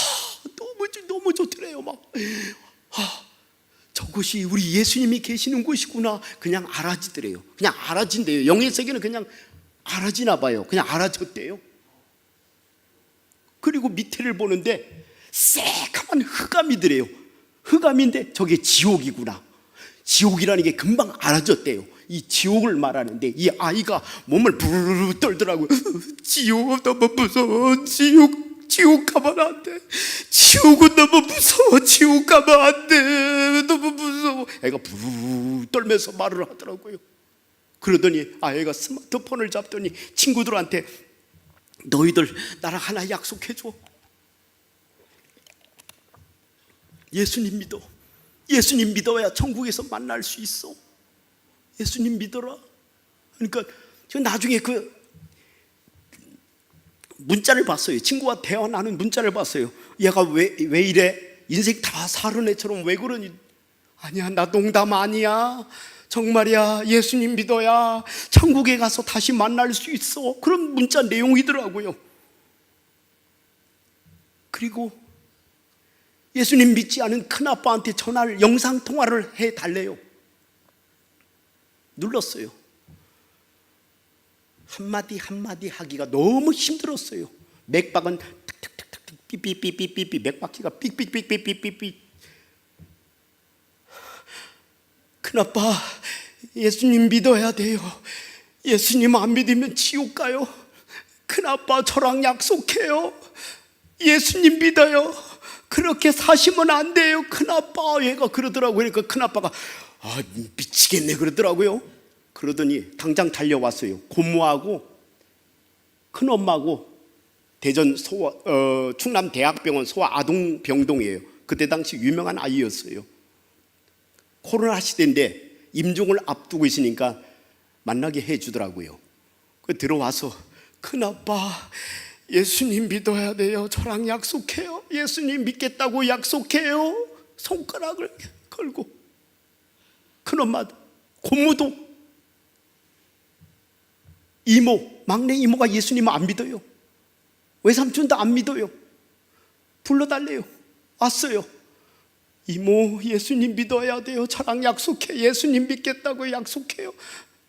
[SPEAKER 1] 너무 좋더래요. 막 저곳이 우리 예수님이 계시는 곳이구나. 그냥 알아지더래요. 그냥 알아진대요. 영의 세계는 그냥 알아지나 봐요. 그냥 알아졌대요. 그리고 밑에를 보는데 새카만 흑암이더래요. 흑암인데 저게 지옥이구나. 지옥이라는 게 금방 알아졌대요. 이 지옥을 말하는데 이 아이가 몸을 부르르 떨더라고요. 지옥 너무 무서워. 지옥 가면 안 돼. 지옥은 너무 무서워. 지옥 가면 안 돼. 너무 무서워. 애가 부르르 떨면서 말을 하더라고요. 그러더니 아이가 스마트폰을 잡더니 친구들한테 너희들 나랑 하나 약속해줘. 예수님 믿어. 예수님 믿어야 천국에서 만날 수 있어. 예수님 믿어라. 그러니까 저 나중에 그 문자를 봤어요. 친구와 대화 나눈 문자를 봤어요. 얘가 왜 이래? 인생 다 사는 애처럼 왜 그러니? 아니야, 나 농담 아니야. 정말이야. 예수님 믿어야 천국에 가서 다시 만날 수 있어. 그런 문자 내용이더라고요. 그리고 예수님 믿지 않은 큰아빠한테 전화를 영상통화를 해달래요. 눌렀어요. 한마디 하기가 너무 힘들었어요. 맥박은 탁탁탁탁 삐삐삐삐삐삐 맥박기가 삑삑삑삑삑삑. 큰아빠, 예수님 믿어야 돼요. 예수님 안 믿으면 지옥 가요. 큰아빠 저랑 약속해요. 예수님 믿어요. 그렇게 사시면 안 돼요. 큰아빠. 얘가 그러더라고요. 그러니까 큰아빠가 미치겠네 그러더라고요. 그러더니 당장 달려왔어요. 고모하고 큰엄마하고 대전 충남대학병원 소아아동병동이에요. 그때 당시 유명한 아이였어요. 코로나 시대인데 임종을 앞두고 있으니까 만나게 해주더라고요. 들어와서 큰아빠 예수님 믿어야 돼요. 저랑 약속해요. 예수님 믿겠다고 약속해요. 손가락을 걸고 큰엄마, 고모도, 이모, 막내 이모가 예수님을 안 믿어요. 외삼촌도 안 믿어요. 불러달래요. 왔어요. 이모, 예수님 믿어야 돼요. 저랑 약속해. 예수님 믿겠다고 약속해요.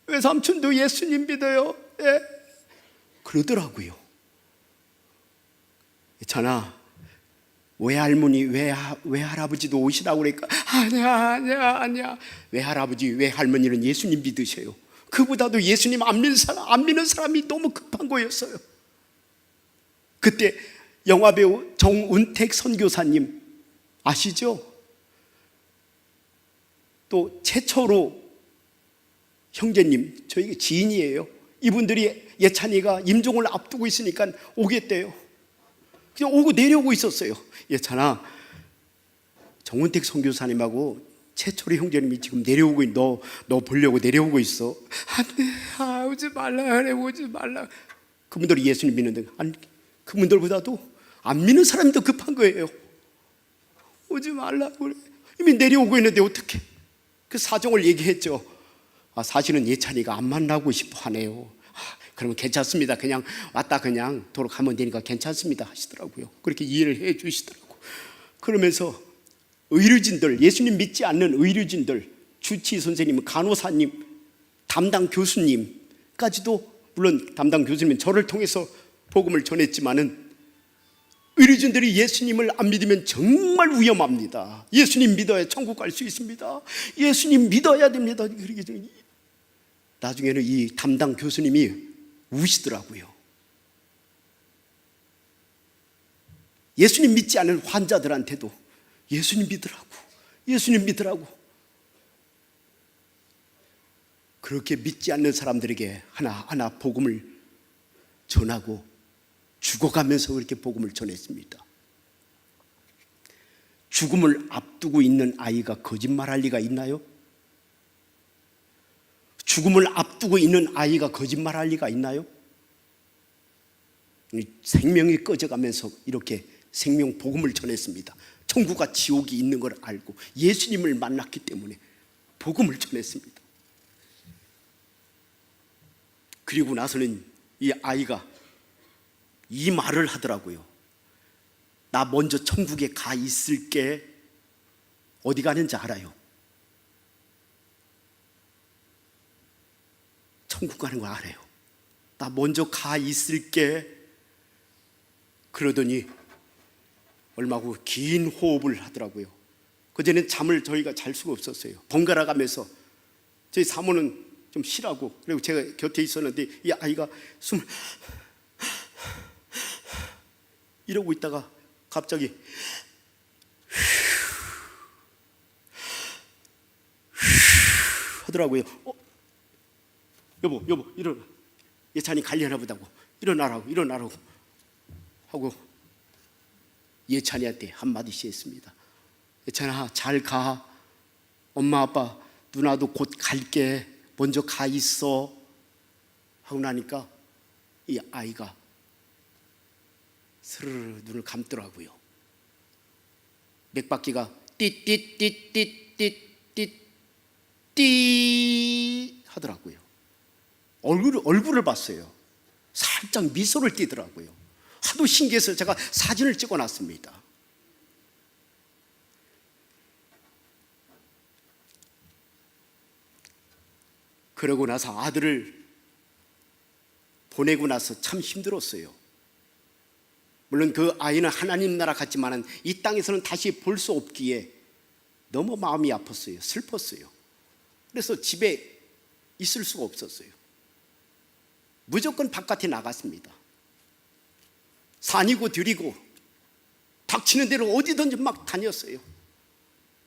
[SPEAKER 1] 외삼촌도 예수님 믿어요. 예. 그러더라고요. 전화 외할머니, 외할아버지도 오시라고 그러니까 아니야. 외할아버지, 외할머니는 예수님 믿으셔요. 그보다도 예수님 안 믿는 사람이 너무 급한 거였어요. 그때 영화배우 정운택 선교사님 아시죠? 또 최초로 형제님, 저희 지인이에요. 이분들이 예찬이가 임종을 앞두고 있으니까 오겠대요. 오고 내려오고 있었어요. 예찬아, 정원택 선교사님하고 최철희 형제님이 지금 내려오고 있, 너 보려고 내려오고 있어. 안돼, 오지 말라 그래, 오지 말라. 그분들이 예수님 믿는데, 아니, 그분들보다도 안 믿는 사람이 더 급한 거예요. 오지 말라 그래. 이미 내려오고 있는데 어떻게? 그 사정을 얘기했죠. 사실은 예찬이가 안 만나고 싶어 하네요. 그러면 괜찮습니다. 그냥 왔다 그냥 돌아가면 되니까 괜찮습니다 하시더라고요. 그렇게 이해를 해 주시더라고요. 그러면서 의료진들, 예수님 믿지 않는 의료진들, 주치 선생님, 간호사님, 담당 교수님까지도, 물론 담당 교수님은 저를 통해서 복음을 전했지만은 의료진들이 예수님을 안 믿으면 정말 위험합니다. 예수님 믿어야 천국 갈 수 있습니다. 예수님 믿어야 됩니다. 나중에는 이 담당 교수님이 우시더라고요. 예수님 믿지 않은 환자들한테도 예수님 믿으라고, 예수님 믿으라고. 그렇게 믿지 않는 사람들에게 하나하나 복음을 전하고 죽어가면서 그렇게 복음을 전했습니다. 죽음을 앞두고 있는 아이가 거짓말할 리가 있나요? 죽음을 앞두고 있는 아이가 거짓말할 리가 있나요? 생명이 꺼져가면서 이렇게 생명 복음을 전했습니다. 천국과 지옥이 있는 걸 알고 예수님을 만났기 때문에 복음을 전했습니다. 그리고 나서는 이 아이가 이 말을 하더라고요. 나 먼저 천국에 가 있을게. 어디 가는지 알아요? 천국 가는 거 알아요. 나 먼저 가 있을게. 그러더니 얼마 후 긴 호흡을 하더라고요. 그전엔 잠을 저희가 잘 수가 없었어요. 번갈아 가면서 저희 사모는 좀 쉬라고, 그리고 제가 곁에 있었는데 이 아이가 숨을 이러고 있다가 갑자기 하더라고요. 여보 일어나. 예찬이 관리하나 보다고. 일어나라고 하고 예찬이한테 한마디씩 했습니다. 예찬아, 잘 가. 엄마 아빠 누나도 곧 갈게. 먼저 가 있어 하고 나니까 이 아이가 스르르 눈을 감더라고요. 맥박기가 띠띠띠띠띠띠 하더라고요. 얼굴을 봤어요. 살짝 미소를 띠더라고요. 하도 신기해서 제가 사진을 찍어놨습니다. 그러고 나서 아들을 보내고 나서 참 힘들었어요. 물론 그 아이는 하나님 나라 갔지만 이 땅에서는 다시 볼 수 없기에 너무 마음이 아팠어요. 슬펐어요. 그래서 집에 있을 수가 없었어요. 무조건 바깥에 나갔습니다. 산이고 들이고 닥치는 대로 어디든지 막 다녔어요.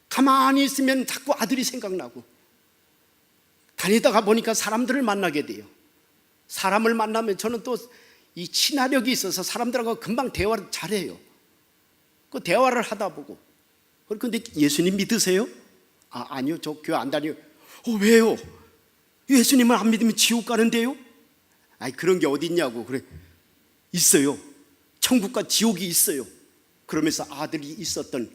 [SPEAKER 1] 가만히 있으면 자꾸 아들이 생각나고, 다니다가 보니까 사람들을 만나게 돼요. 사람을 만나면 저는 또 이 친화력이 있어서 사람들하고 금방 대화를 잘해요. 그 대화를 하다 보고, 근데 예수님 믿으세요? 아니요, 저 교회 안 다녀요. 왜요? 예수님을 안 믿으면 지옥 가는데요? 그런 게 어디 있냐고. 그래, 있어요. 천국과 지옥이 있어요. 그러면서 아들이 있었던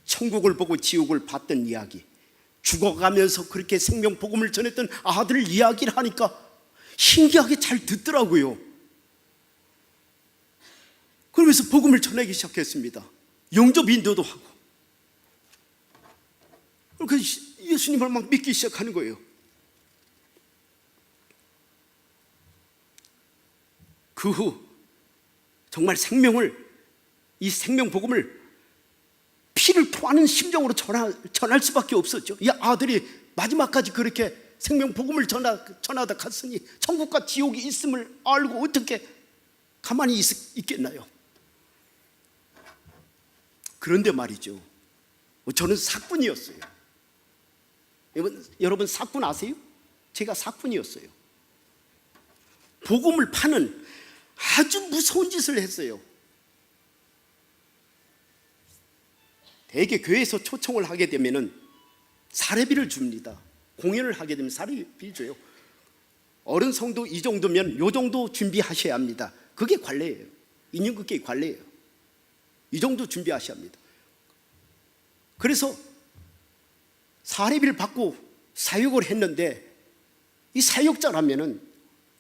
[SPEAKER 1] 천국을 보고 지옥을 봤던 이야기, 죽어가면서 그렇게 생명 복음을 전했던 아들 이야기를 하니까 신기하게 잘 듣더라고요. 그러면서 복음을 전하기 시작했습니다. 영접 인도도 하고, 그래서 예수님을 막 믿기 시작하는 거예요. 그 후 정말 이 생명 복음을 피를 토하는 심정으로 전할 수밖에 없었죠. 이 아들이 마지막까지 그렇게 생명 복음을 전하다 갔으니 천국과 지옥이 있음을 알고 어떻게 가만히 있겠나요? 그런데 말이죠, 저는 사꾼이었어요. 여러분 사꾼 아세요? 제가 사꾼이었어요. 복음을 파는 아주 무서운 짓을 했어요. 대개 교회에서 초청을 하게 되면은 사례비를 줍니다. 공연을 하게 되면 사례비 줘요. 어른 성도 이 정도면 요 정도 준비하셔야 합니다. 그게 관례예요. 인연극계의 관례예요. 이 정도 준비하셔야 합니다. 그래서 사례비를 받고 사역을 했는데, 이 사역자라면은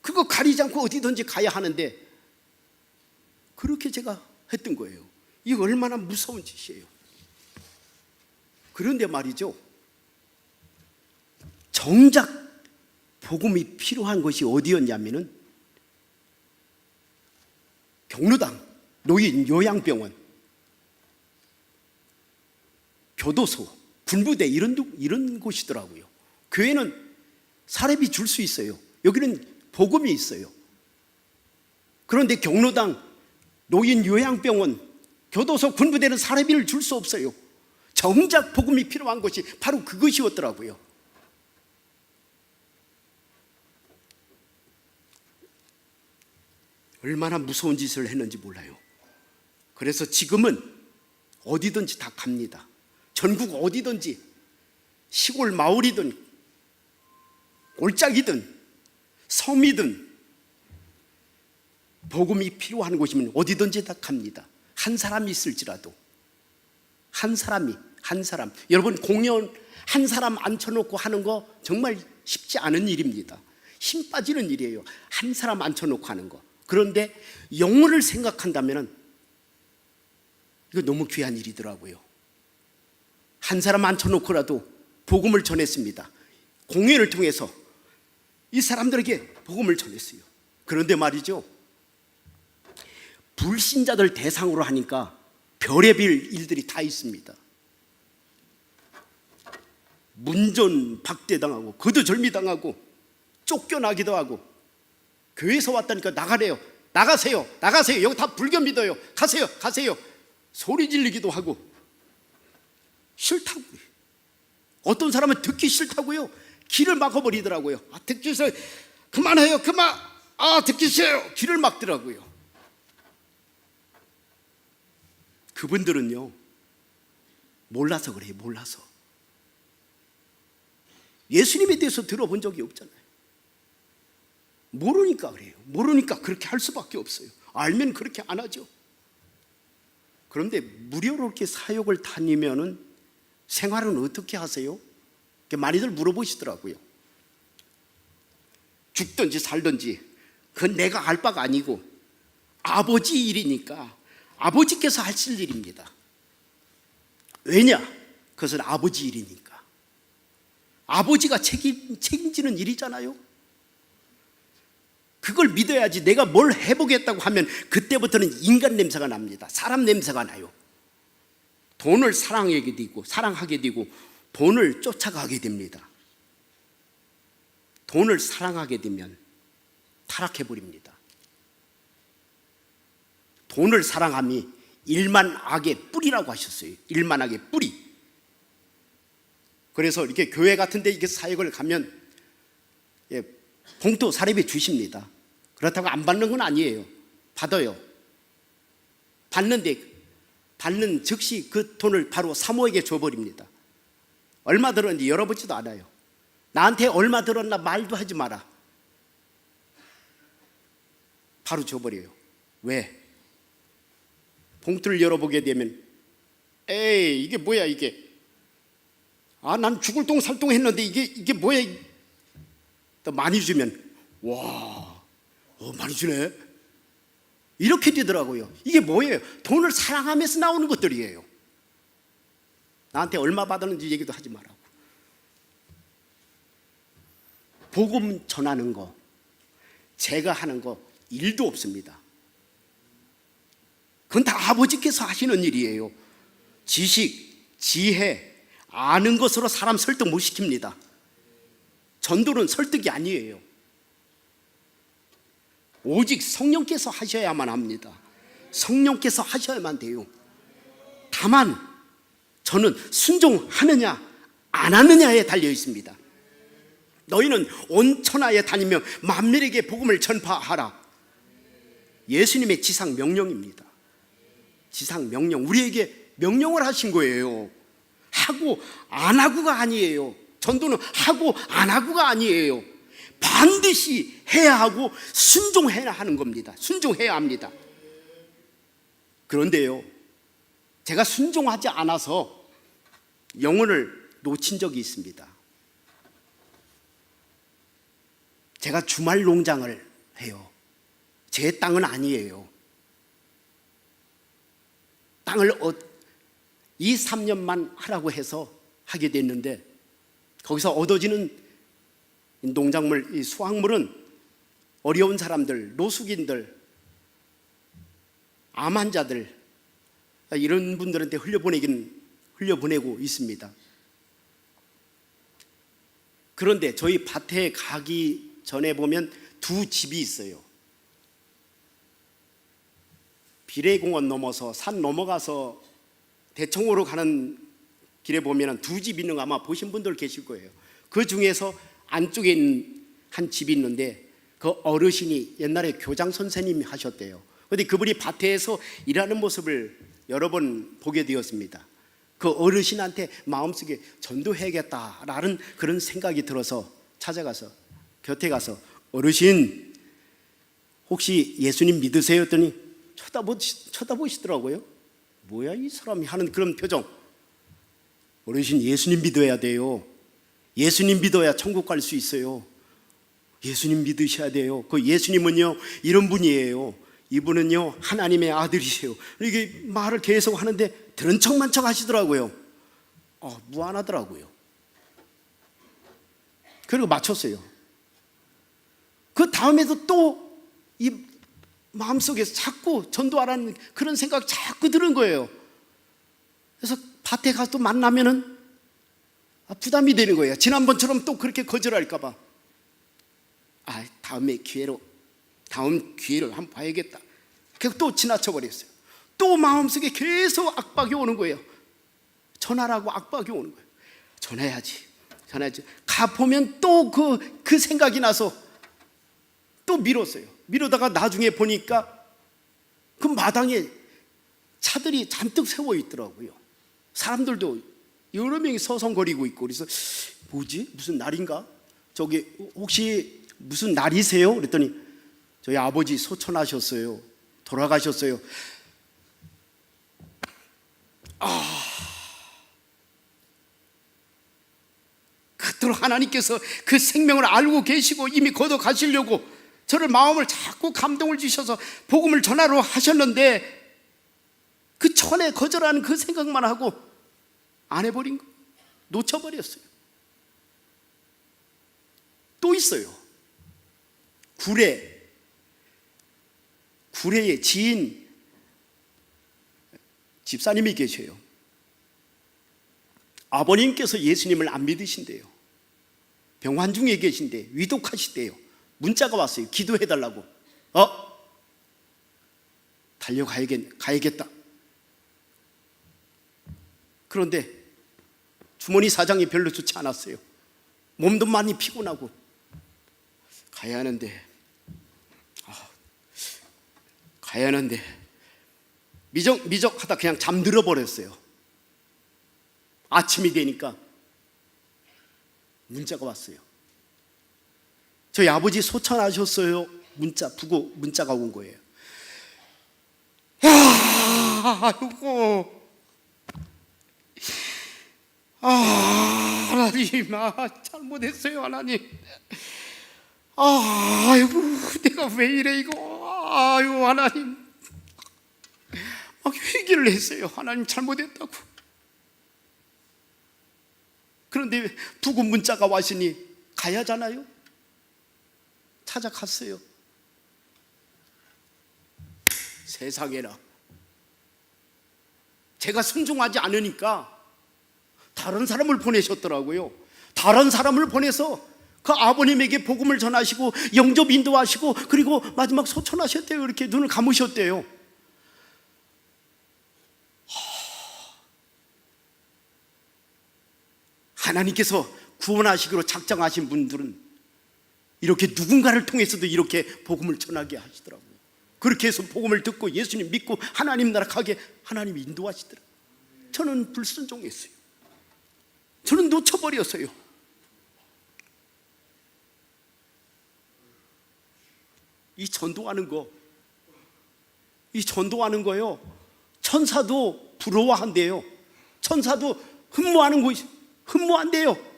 [SPEAKER 1] 그거 가리지 않고 어디든지 가야 하는데, 그렇게 제가 했던 거예요. 이거 얼마나 무서운 짓이에요. 그런데 말이죠, 정작 복음이 필요한 것이 어디였냐면은 경로당, 노인 요양병원, 교도소, 군부대 이런 곳이더라고요. 교회는 사례비 줄 수 있어요. 여기는 복음이 있어요. 그런데 경로당, 노인 요양병원, 교도소, 군부대는 사례비를 줄 수 없어요. 정작 복음이 필요한 것이 바로 그것이었더라고요. 얼마나 무서운 짓을 했는지 몰라요. 그래서 지금은 어디든지 다 갑니다. 전국 어디든지, 시골 마을이든 골짜기든 섬이든 복음이 필요한 곳이면 어디든지 다 갑니다. 한 사람이 있을지라도. 한 사람. 여러분, 공연 한 사람 앉혀놓고 하는 거 정말 쉽지 않은 일입니다. 힘 빠지는 일이에요. 한 사람 앉혀놓고 하는 거. 그런데 영혼을 생각한다면 이거 너무 귀한 일이더라고요. 한 사람 앉혀놓고라도 복음을 전했습니다. 공연을 통해서 이 사람들에게 복음을 전했어요. 그런데 말이죠, 불신자들 대상으로 하니까 별의별 일들이 다 있습니다. 문전 박대당하고 거두절미당하고 쫓겨나기도 하고, 교회에서 왔다니까 나가래요. 나가세요. 여기 다 불교 믿어요. 가세요. 소리 지르기도 하고. 싫다고요. 어떤 사람은 듣기 싫다고요. 길을 막아버리더라고요. 듣기 싫어요. 그만해요. 듣기 싫어요. 길을 막더라고요. 그분들은요, 몰라서 그래요. 몰라서. 예수님에 대해서 들어본 적이 없잖아요. 모르니까 그래요. 모르니까 그렇게 할 수밖에 없어요. 알면 그렇게 안 하죠. 그런데 무료로 이렇게 사역을 다니면은 생활은 어떻게 하세요? 많이들 물어보시더라고요. 죽든지 살든지 그건 내가 알 바가 아니고 아버지 일이니까 아버지께서 하실 일입니다. 왜냐? 그것은 아버지 일이니까. 아버지가 책임지는 일이잖아요. 그걸 믿어야지. 내가 뭘 해보겠다고 하면 그때부터는 인간 냄새가 납니다. 사람 냄새가 나요. 돈을 사랑하게 되고 돈을 쫓아가게 됩니다. 돈을 사랑하게 되면 타락해버립니다. 돈을 사랑함이 일만 악의 뿌리라고 하셨어요. 일만 악의 뿌리. 그래서 이렇게 교회 같은 데 이렇게 사역을 가면 봉투 사례비 주십니다. 그렇다고 안 받는 건 아니에요. 받아요. 받는 즉시 그 돈을 바로 사모에게 줘버립니다. 얼마 들었는지 열어보지도 않아요. 나한테 얼마 들었나 말도 하지 마라. 바로 줘버려요. 왜? 봉투를 열어보게 되면 에이, 이게 뭐야 이게. 난 죽을 똥 살 똥 했는데 이게 뭐야. 또 많이 주면 와, 많이 주네. 이렇게 되더라고요. 이게 뭐예요? 돈을 사랑하면서 나오는 것들이에요. 나한테 얼마 받았는지 얘기도 하지 말라고. 복음 전하는 거, 제가 하는 거 일도 없습니다. 그건 다 아버지께서 하시는 일이에요. 지식, 지혜, 아는 것으로 사람 설득 못 시킵니다. 전도는 설득이 아니에요. 오직 성령께서 하셔야만 합니다. 성령께서 하셔야만 돼요. 다만 저는 순종하느냐 안 하느냐에 달려 있습니다. 너희는 온 천하에 다니며 만민에게 복음을 전파하라. 예수님의 지상 명령입니다. 지상 명령, 우리에게 명령을 하신 거예요. 하고 안 하고가 아니에요. 전도는 하고 안 하고가 아니에요. 반드시 해야 하고 순종해야 하는 겁니다. 순종해야 합니다. 그런데요, 제가 순종하지 않아서 영혼을 놓친 적이 있습니다. 제가 주말 농장을 해요. 제 땅은 아니에요. 땅을 2, 3년만 하라고 해서 하게 됐는데, 거기서 얻어지는 농작물, 이 수확물은 어려운 사람들, 노숙인들, 암 환자들, 이런 분들한테 흘려보내고 있습니다. 그런데 저희 밭에 가기 전에 보면 두 집이 있어요. 비례공원 넘어서 산 넘어가서 대청호로 가는 길에 보면 두 집 있는 거 아마 보신 분들 계실 거예요. 그 중에서 안쪽에 있는 한 집이 있는데, 그 어르신이 옛날에 교장 선생님이 하셨대요. 그런데 그분이 밭에서 일하는 모습을 여러 번 보게 되었습니다. 그 어르신한테 마음속에 전도해야겠다라는 그런 생각이 들어서 찾아가서 곁에 가서, 어르신 혹시 예수님 믿으세요? 했더니 쳐다보시더라고요. 뭐야 이 사람이 하는 그런 표정. 어르신, 예수님 믿어야 돼요. 예수님 믿어야 천국 갈 수 있어요. 예수님 믿으셔야 돼요. 그 예수님은요 이런 분이에요. 이분은요 하나님의 아들이세요. 이게 말을 계속 하는데 들은 척만 척 하시더라고요. 무안하더라고요. 그리고 맞췄어요. 그 다음에도 또 이 마음속에서 자꾸 전도하라는 그런 생각이 자꾸 드는 거예요. 그래서 밭에 가서 또 만나면은 부담이 되는 거예요. 지난번처럼 또 그렇게 거절할까봐. 다음 기회를 한번 봐야겠다. 그래서 또 지나쳐버렸어요. 또 마음속에 계속 압박이 오는 거예요. 전화라고 압박이 오는 거예요. 전화해야지. 가보면 또 그 생각이 나서 또 미뤘어요. 미루다가 나중에 보니까 그 마당에 차들이 잔뜩 세워 있더라고요. 사람들도 여러 명이 서성거리고 있고. 그래서 뭐지? 무슨 날인가? 저기 혹시 무슨 날이세요? 그랬더니 저희 아버지 소천하셨어요. 돌아가셨어요. 그토록 하나님께서 그 생명을 알고 계시고 이미 걷어 가시려고 저를 마음을 자꾸 감동을 주셔서 복음을 전하러 하셨는데, 그 전에 거절하는 그 생각만 하고 안 해버린 거, 놓쳐버렸어요. 또 있어요. 구례에 지인 집사님이 계셔요. 아버님께서 예수님을 안 믿으신대요. 병환 중에 계신데 위독하시대요. 문자가 왔어요. 기도해달라고. 달려가야겠다. 그런데 주머니 사정이 별로 좋지 않았어요. 몸도 많이 피곤하고 가야 하는데 미적하다 그냥 잠들어 버렸어요. 아침이 되니까 문자가 왔어요. 저희 아버지 소천하셨어요. 문자가 온 거예요. 아이고, 하나님, 잘못했어요, 하나님. 아이고, 내가 왜 이래 이거. 아이고, 하나님. 막 회개를 했어요. 하나님 잘못했다고. 그런데 부고 문자가 왔으니 가야 하잖아요. 찾아갔어요. 세상에나, 제가 순종하지 않으니까 다른 사람을 보내셨더라고요. 다른 사람을 보내서 그 아버님에게 복음을 전하시고 영접 인도하시고, 그리고 마지막 소천하셨대요. 이렇게 눈을 감으셨대요. 하나님께서 구원하시기로 작정하신 분들은 이렇게 누군가를 통해서도 이렇게 복음을 전하게 하시더라고요. 그렇게 해서 복음을 듣고 예수님 믿고 하나님 나라 가게 하나님이 인도하시더라고요. 저는 불순종했어요. 저는 놓쳐버렸어요. 이 전도하는 거요. 천사도 부러워한대요. 천사도 흠모한대요.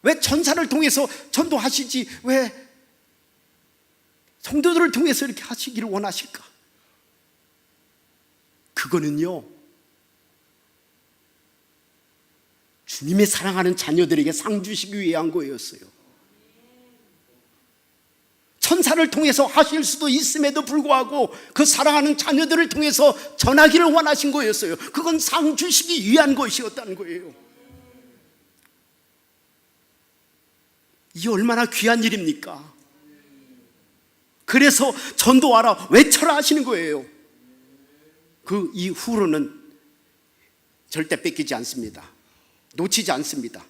[SPEAKER 1] 왜 천사를 통해서 전도하시지 왜 성도들을 통해서 이렇게 하시기를 원하실까? 그거는요, 주님의 사랑하는 자녀들에게 상 주시기 위한 거였어요. 천사를 통해서 하실 수도 있음에도 불구하고 그 사랑하는 자녀들을 통해서 전하기를 원하신 거였어요. 그건 상 주시기 위한 것이었다는 거예요. 이게 얼마나 귀한 일입니까? 그래서 전도하라, 외쳐라 하시는 거예요. 그 이후로는 절대 뺏기지 않습니다. 놓치지 않습니다.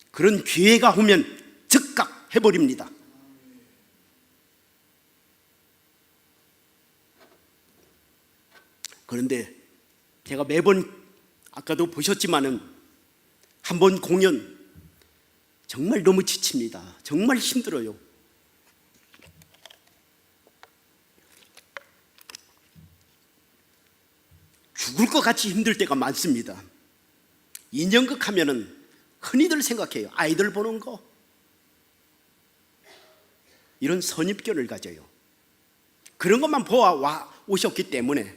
[SPEAKER 1] 그런 기회가 오면 즉각 해버립니다. 그런데 제가 매번 아까도 보셨지만은 한 번 공연 정말 너무 지칩니다. 정말 힘들어요. 죽을 것 같이 힘들 때가 많습니다. 인형극 하면은 흔히들 생각해요. 아이들 보는 거. 이런 선입견을 가져요. 그런 것만 보아 오셨기 때문에.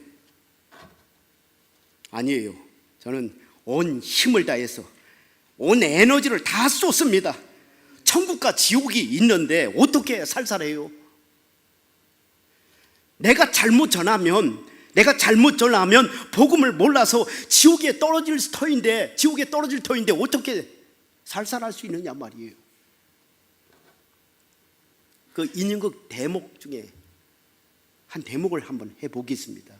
[SPEAKER 1] 아니에요. 저는 온 힘을 다해서 온 에너지를 다 쏟습니다. 천국과 지옥이 있는데 어떻게 살살해요? 내가 잘못 전하면 복음을 몰라서 지옥에 떨어질 터인데 어떻게 살살할 수 있느냐 말이에요. 그 인형극 대목 중에 한 대목을 한번 해보겠습니다.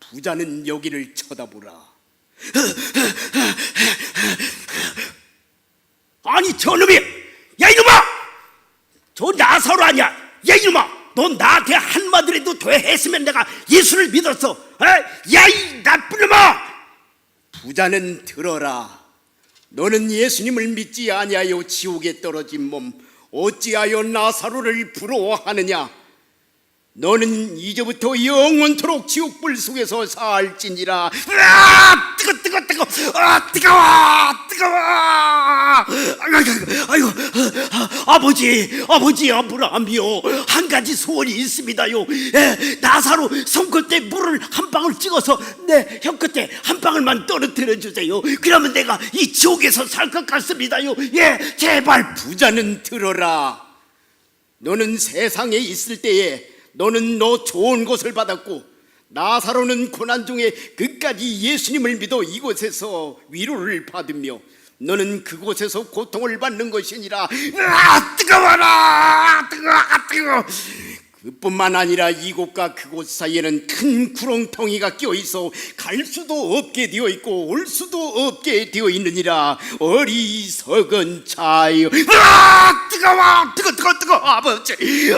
[SPEAKER 1] 부자는 여기를 쳐다보라. 아니 저놈이, 야 이놈아, 저 나사로 아니야. 야 이놈아, 너 나한테 한마디라도 더 했으면 내가 예수를 믿었어. 야 이 나쁜 놈아. 부자는 들어라. 너는 예수님을 믿지 아니하여 지옥에 떨어진 몸 어찌하여 나사로를 부러워하느냐? 너는 이제부터 영원토록 지옥불 속에서 살지니라. 뜨거워. 아이고, 아버지 아브라함이요, 한 가지 소원이 있습니다요. 나사로 손끝에 물을 한 방울 찍어서 내 혀끝에 한 방울만 떨어뜨려 주세요. 그러면 내가 이 지옥에서 살 것 같습니다요. 제발. 부자는 들어라. 너는 세상에 있을 때에 너는 너 좋은 것을 받았고 나사로는 고난 중에 끝까지 예수님을 믿어 이곳에서 위로를 받으며 너는 그곳에서 고통을 받는 것이니라. 뜨거워라. 뜨거워. 그뿐만 아니라 이곳과 그곳 사이에는 큰 구렁텅이가 껴있어 갈 수도 없게 되어 있고 올 수도 없게 되어 있느니라. 어리석은 자여. 뜨거워.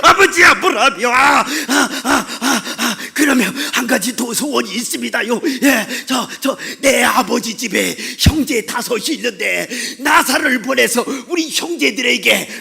[SPEAKER 1] 아버지 아브라함이요. 그러면 한 가지 더 소원이 있습니다요. 내 아버지 집에 형제 5이 있는데 나사로를 보내서 우리 형제들에게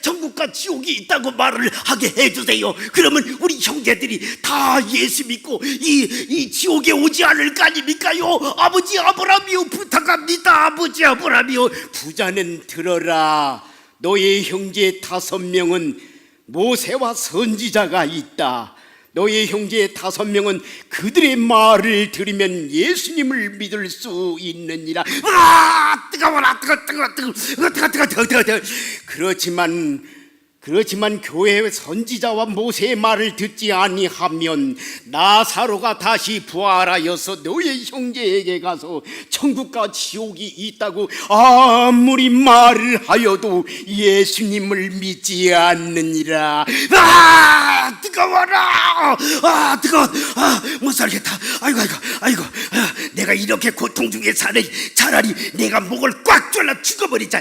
[SPEAKER 1] 천국과 지옥이 있다고 말을 하게 해주세요. 그러면 우리 형제들이 다 예수 믿고 이 지옥에 오지 않을 거 아닙니까요? 아버지 아브라함이요, 부탁합니다. 아버지 아브라함이요. 부자는 들어라. 너의 형제 5명은 모세와 선지자가 있다. 너의 형제 5명은 그들의 말을 들으면 예수님을 믿을 수 있느니라. 뜨거워라. 그렇지만 교회의 선지자와 모세의 말을 듣지 아니하면 나사로가 다시 부활하여서 너의 형제에게 가서 천국과 지옥이 있다고 아무리 말을 하여도 예수님을 믿지 않느니라. 뜨거워라. 뜨거워. 못 살겠다. 아이고. 내가 이렇게 고통 중에 차라리 내가 목을 꽉 졸라 죽어버리자.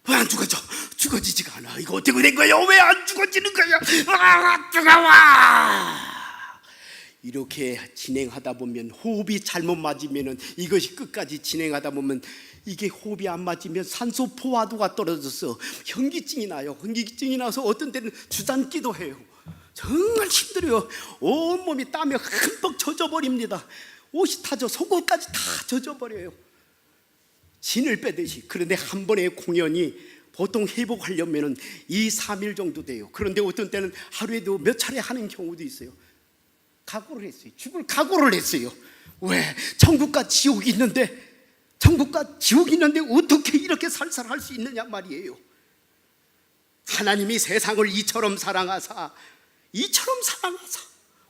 [SPEAKER 1] 왜 안 죽어져? 죽어지지가 않아. 이거 어떻게 된 거야? 왜 안 죽어지는 거야? 아, 뜨거워! 이렇게 진행하다 보면 호흡이 잘못 맞으면 이것이 끝까지 진행하다 보면 이게 호흡이 안 맞으면 산소 포화도가 떨어져서 현기증이 나요. 현기증이 나서 어떤 때는 주저앉기도 해요. 정말 힘들어요. 온몸이 땀에 흠뻑 젖어버립니다. 옷이 타져 속옷까지 다 젖어버려요. 진을 빼듯이. 그런데 한 번의 공연이 보통 회복하려면 2, 3일 정도 돼요. 그런데 어떤 때는 하루에도 몇 차례 하는 경우도 있어요. 각오를 했어요. 죽을 각오를 했어요. 왜? 천국과 지옥이 있는데, 천국과 지옥이 있는데 어떻게 이렇게 살살할 수 있느냐 말이에요. 하나님이 세상을 이처럼 사랑하사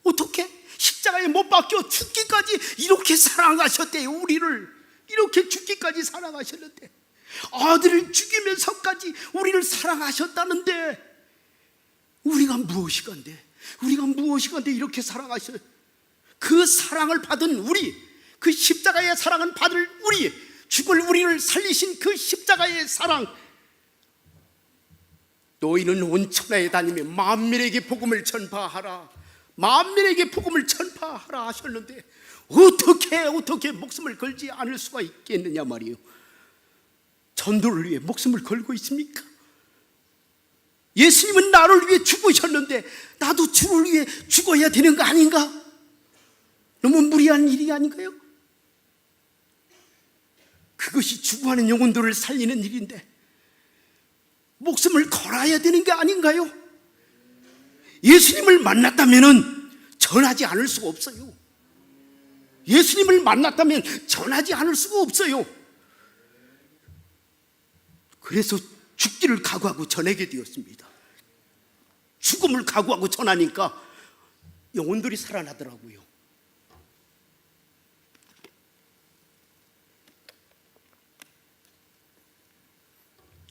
[SPEAKER 1] 어떻게 십자가에 못 박혀 죽기까지 이렇게 사랑하셨대요. 우리를 이렇게 죽기까지 사랑하셨는데, 아들을 죽이면서까지 우리를 사랑하셨다는데 우리가 무엇이간데 이렇게 사랑하셔. 그 사랑을 받은 우리, 그 십자가의 사랑을 받을 우리, 죽을 우리를 살리신 그 십자가의 사랑, 너희는 온 천하에 다니며 만민에게 복음을 전파하라, 만민에게 복음을 전파하라 하셨는데 어떻게 목숨을 걸지 않을 수가 있겠느냐 말이에요. 전도를 위해 목숨을 걸고 있습니까? 예수님은 나를 위해 죽으셨는데 나도 주를 위해 죽어야 되는 거 아닌가? 너무 무리한 일이 아닌가요? 그것이 죽어가는 영혼들을 살리는 일인데 목숨을 걸어야 되는 게 아닌가요? 예수님을 만났다면 전하지 않을 수가 없어요. 예수님을 만났다면 전하지 않을 수가 없어요. 그래서 죽기를 각오하고 전하게 되었습니다. 죽음을 각오하고 전하니까 영혼들이 살아나더라고요.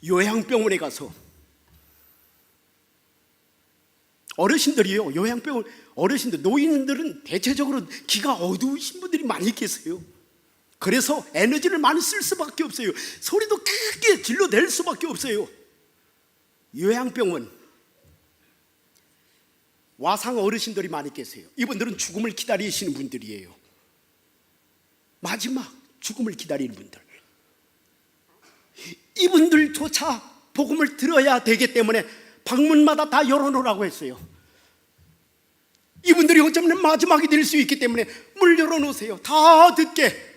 [SPEAKER 1] 요양병원에 가서 어르신들이요, 요양병원 어르신들, 노인들은 대체적으로 기가 어두우신 분들이 많이 계세요. 그래서 에너지를 많이 쓸 수밖에 없어요. 소리도 크게 질러낼 수밖에 없어요. 요양병원 와상 어르신들이 많이 계세요. 이분들은 죽음을 기다리시는 분들이에요. 마지막 죽음을 기다리는 분들. 이분들조차 복음을 들어야 되기 때문에 방문마다 다 열어놓으라고 했어요. 이분들이 어쩌면 마지막이 될 수 있기 때문에 문 열어놓으세요. 다 듣게.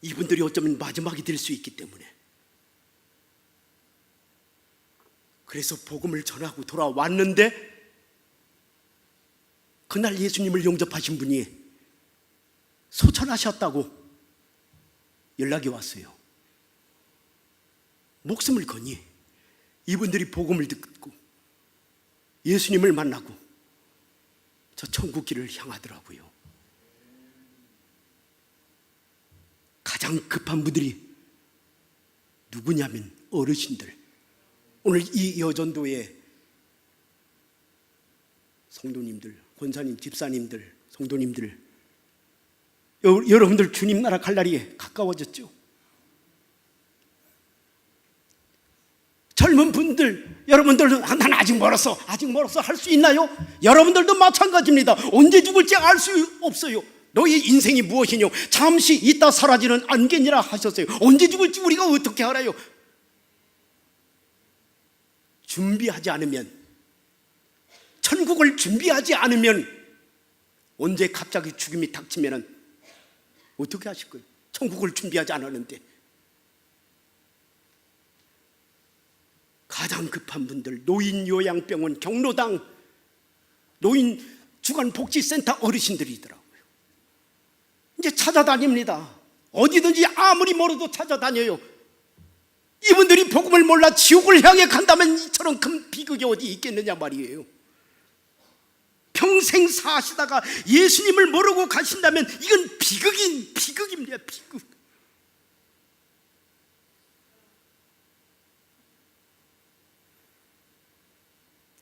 [SPEAKER 1] 이분들이 어쩌면 마지막이 될 수 있기 때문에. 그래서 복음을 전하고 돌아왔는데 그날 예수님을 영접하신 분이 소천하셨다고 연락이 왔어요. 목숨을 거니 이분들이 복음을 듣고 예수님을 만나고 저 천국 길을 향하더라고요. 가장 급한 분들이 누구냐면 어르신들. 오늘 이 여전도의 성도님들, 권사님, 집사님들, 성도님들, 여러분들 주님 나라 갈 날이 가까워졌죠. 젊은 분들, 여러분들도 난 아직 멀었어 할 수 있나요? 여러분들도 마찬가지입니다. 언제 죽을지 알 수 없어요. 너희 인생이 무엇이뇨? 잠시 있다 사라지는 안개니라 하셨어요. 언제 죽을지 우리가 어떻게 알아요? 준비하지 않으면, 천국을 준비하지 않으면 언제 갑자기 죽음이 닥치면 어떻게 하실 거예요? 천국을 준비하지 않았는데. 가장 급한 분들, 노인 요양병원, 경로당, 노인 주간복지센터 어르신들이더라고요. 이제 찾아다닙니다. 어디든지 아무리 멀어도 찾아다녀요. 이분들이 복음을 몰라 지옥을 향해 간다면 이처럼 큰 비극이 어디 있겠느냐 말이에요. 평생 사시다가 예수님을 모르고 가신다면 이건 비극입니다. 비극.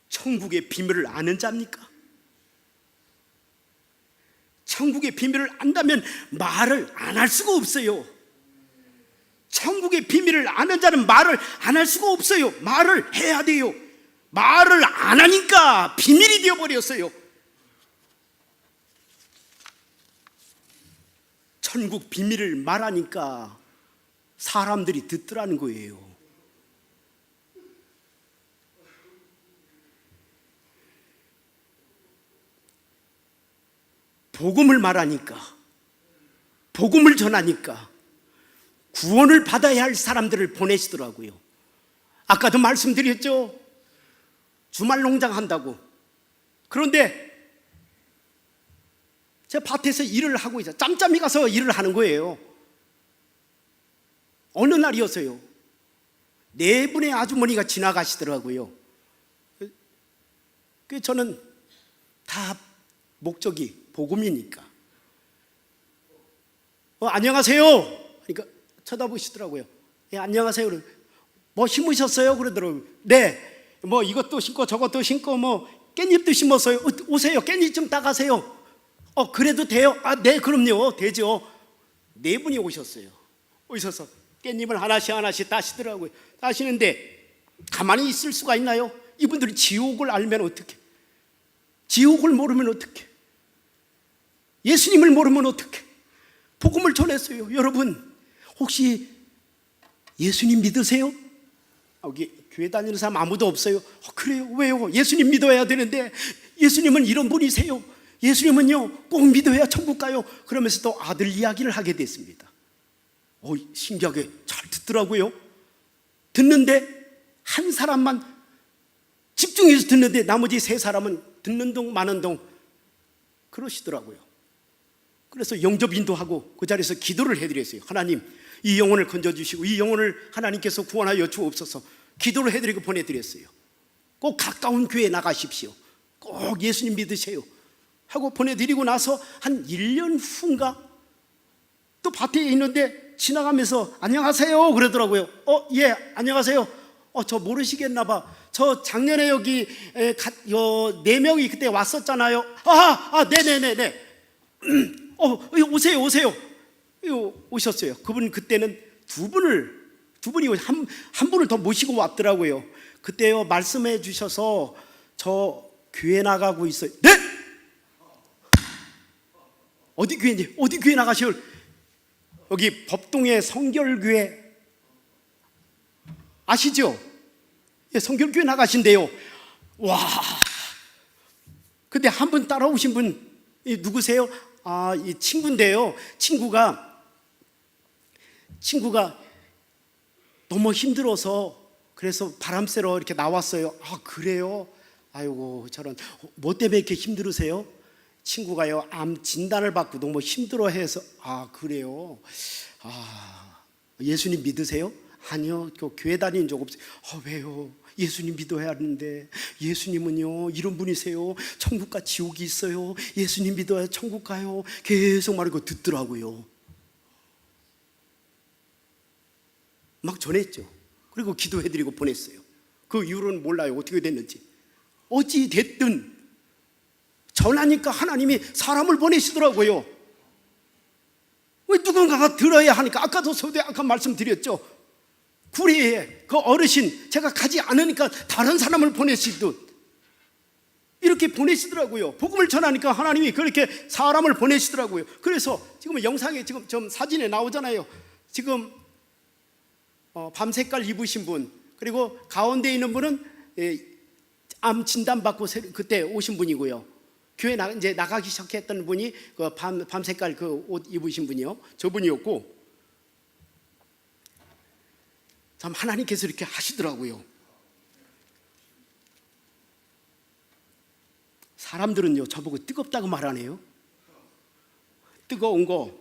[SPEAKER 1] 천국의 비밀을 아는 자입니까? 천국의 비밀을 안다면 말을 안 할 수가 없어요. 천국의 비밀을 아는 자는 말을 안 할 수가 없어요. 말을 해야 돼요. 말을 안 하니까 비밀이 되어버렸어요. 천국 비밀을 말하니까 사람들이 듣더라는 거예요. 복음을 말하니까, 복음을 전하니까 구원을 받아야 할 사람들을 보내시더라고요. 아까도 말씀드렸죠. 주말 농장 한다고. 그런데 제 밭에서 일을 하고 있어요. 짬짬이 가서 일을 하는 거예요. 어느 날이었어요. 4분의 아주머니가 지나가시더라고요. 그 저는 다 목적이 복음이니까. 안녕하세요. 그러니까 쳐다보시더라고요. 예, 안녕하세요. 뭐 심으셨어요? 그러더라고요. 네. 뭐 이것도 심고 저것도 심고 뭐 깻잎도 심었어요. 오세요. 깻잎 좀 따가세요. 그래도 돼요? 아, 네, 그럼요. 되죠. 4분이 오셨어요. 오셔서 깻잎을 하나씩 따시더라고요. 따시는데 가만히 있을 수가 있나요? 이분들이 지옥을 알면 어떡해? 지옥을 모르면 어떡해? 예수님을 모르면 어떡해? 복음을 전했어요. 여러분, 혹시 예수님 믿으세요? 여기 교회 다니는 사람 아무도 없어요. 그래요? 왜요? 예수님 믿어야 되는데 예수님은 이런 분이세요. 예수님은요 꼭 믿어야 천국 가요. 그러면서 또 아들 이야기를 하게 됐습니다. 신기하게 잘 듣더라고요. 듣는데 한 사람만 집중해서 듣는데 나머지 3사람은 듣는 동 마는 동 그러시더라고요. 그래서 영접 인도하고 그 자리에서 기도를 해드렸어요. 하나님, 이 영혼을 건져주시고 이 영혼을 하나님께서 구원하여 주옵소서. 기도를 해드리고 보내드렸어요. 꼭 가까운 교회에 나가십시오. 꼭 예수님 믿으세요 하고 보내드리고 나서 한 1년 후인가 또 밭에 있는데 지나가면서 안녕하세요 그러더라고요. 예, 안녕하세요. 저 모르시겠나 봐. 저 작년에 여기 4명이 그때 왔었잖아요. 네네네네. 오세요. 오셨어요. 그분 그때는 두 분이 한 분을 더 모시고 왔더라고요. 그때요 말씀해 주셔서 저 교회 나가고 있어요. 네? 어디 교회인지? 어디 교회 나가시오? 여기 법동의 성결교회 아시죠? 예, 성결교회 나가신대요. 와. 근데 한 분 따라오신 분 누구세요? 이 친구인데요. 친구가 너무 힘들어서 그래서 바람 쐬러 이렇게 나왔어요. 그래요? 아이고 저런. 뭐 때문에 이렇게 힘들으세요? 친구가요 암 진단을 받고 너무 힘들어해서. 그래요? 예수님 믿으세요? 아니요, 교회 다니는 적 없어요. 왜요? 예수님 믿어야 하는데. 예수님은요 이런 분이세요. 천국과 지옥이 있어요. 예수님 믿어야 천국 가요. 계속 말하고 듣더라고요. 막 전했죠. 그리고 기도해드리고 보냈어요. 그 이후로는 몰라요 어떻게 됐는지. 어찌 됐든 전하니까 하나님이 사람을 보내시더라고요. 왜 누군가가 들어야 하니까. 아까도 아까 말씀드렸죠. 구리에 그 어르신 제가 가지 않으니까 다른 사람을 보내시듯 이렇게 보내시더라고요. 복음을 전하니까 하나님이 그렇게 사람을 보내시더라고요. 그래서 지금 영상에 지금 좀 사진에 나오잖아요. 지금 밤색깔 입으신 분, 그리고 가운데 있는 분은 암 진단 받고 그때 오신 분이고요. 교회 이제 나가기 시작했던 분이 그 밤색깔 그 옷 입으신 분이요, 저분이었고. 참 하나님께서 이렇게 하시더라고요. 사람들은요 저보고 뜨겁다고 말하네요. 뜨거운 거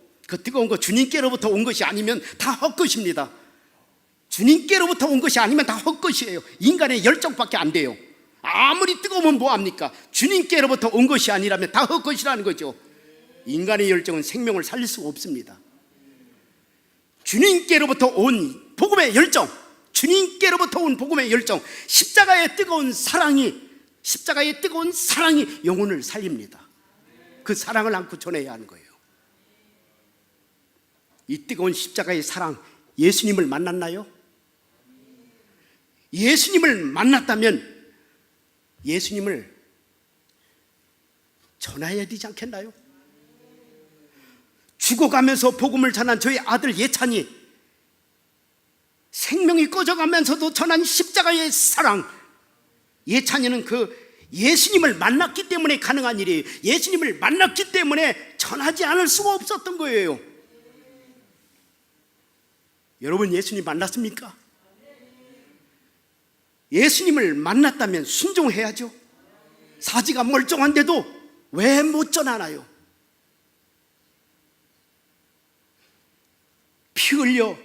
[SPEAKER 1] 주님께로부터 온 것이 아니면 다 헛것입니다. 주님께로부터 온 것이 아니면 다 헛것이에요. 인간의 열정밖에 안 돼요. 아무리 뜨거우면 뭐합니까? 주님께로부터 온 것이 아니라면 다 헛것이라는 거죠. 인간의 열정은 생명을 살릴 수가 없습니다. 주님께로부터 온 복음의 열정, 주님께로부터 온 복음의 열정, 십자가의 뜨거운 사랑이 영혼을 살립니다. 그 사랑을 안고 전해야 하는 거예요. 이 뜨거운 십자가의 사랑, 예수님을 만났나요? 예수님을 만났다면 예수님을 전해야 되지 않겠나요? 죽어가면서 복음을 전한 저희 아들 예찬이, 생명이 꺼져가면서도 전한 십자가의 사랑, 예찬이는 그 예수님을 만났기 때문에 가능한 일이에요. 예수님을 만났기 때문에 전하지 않을 수가 없었던 거예요. 여러분, 예수님 만났습니까? 예수님을 만났다면 순종해야죠. 사지가 멀쩡한데도 왜 못 전하나요? 피 흘려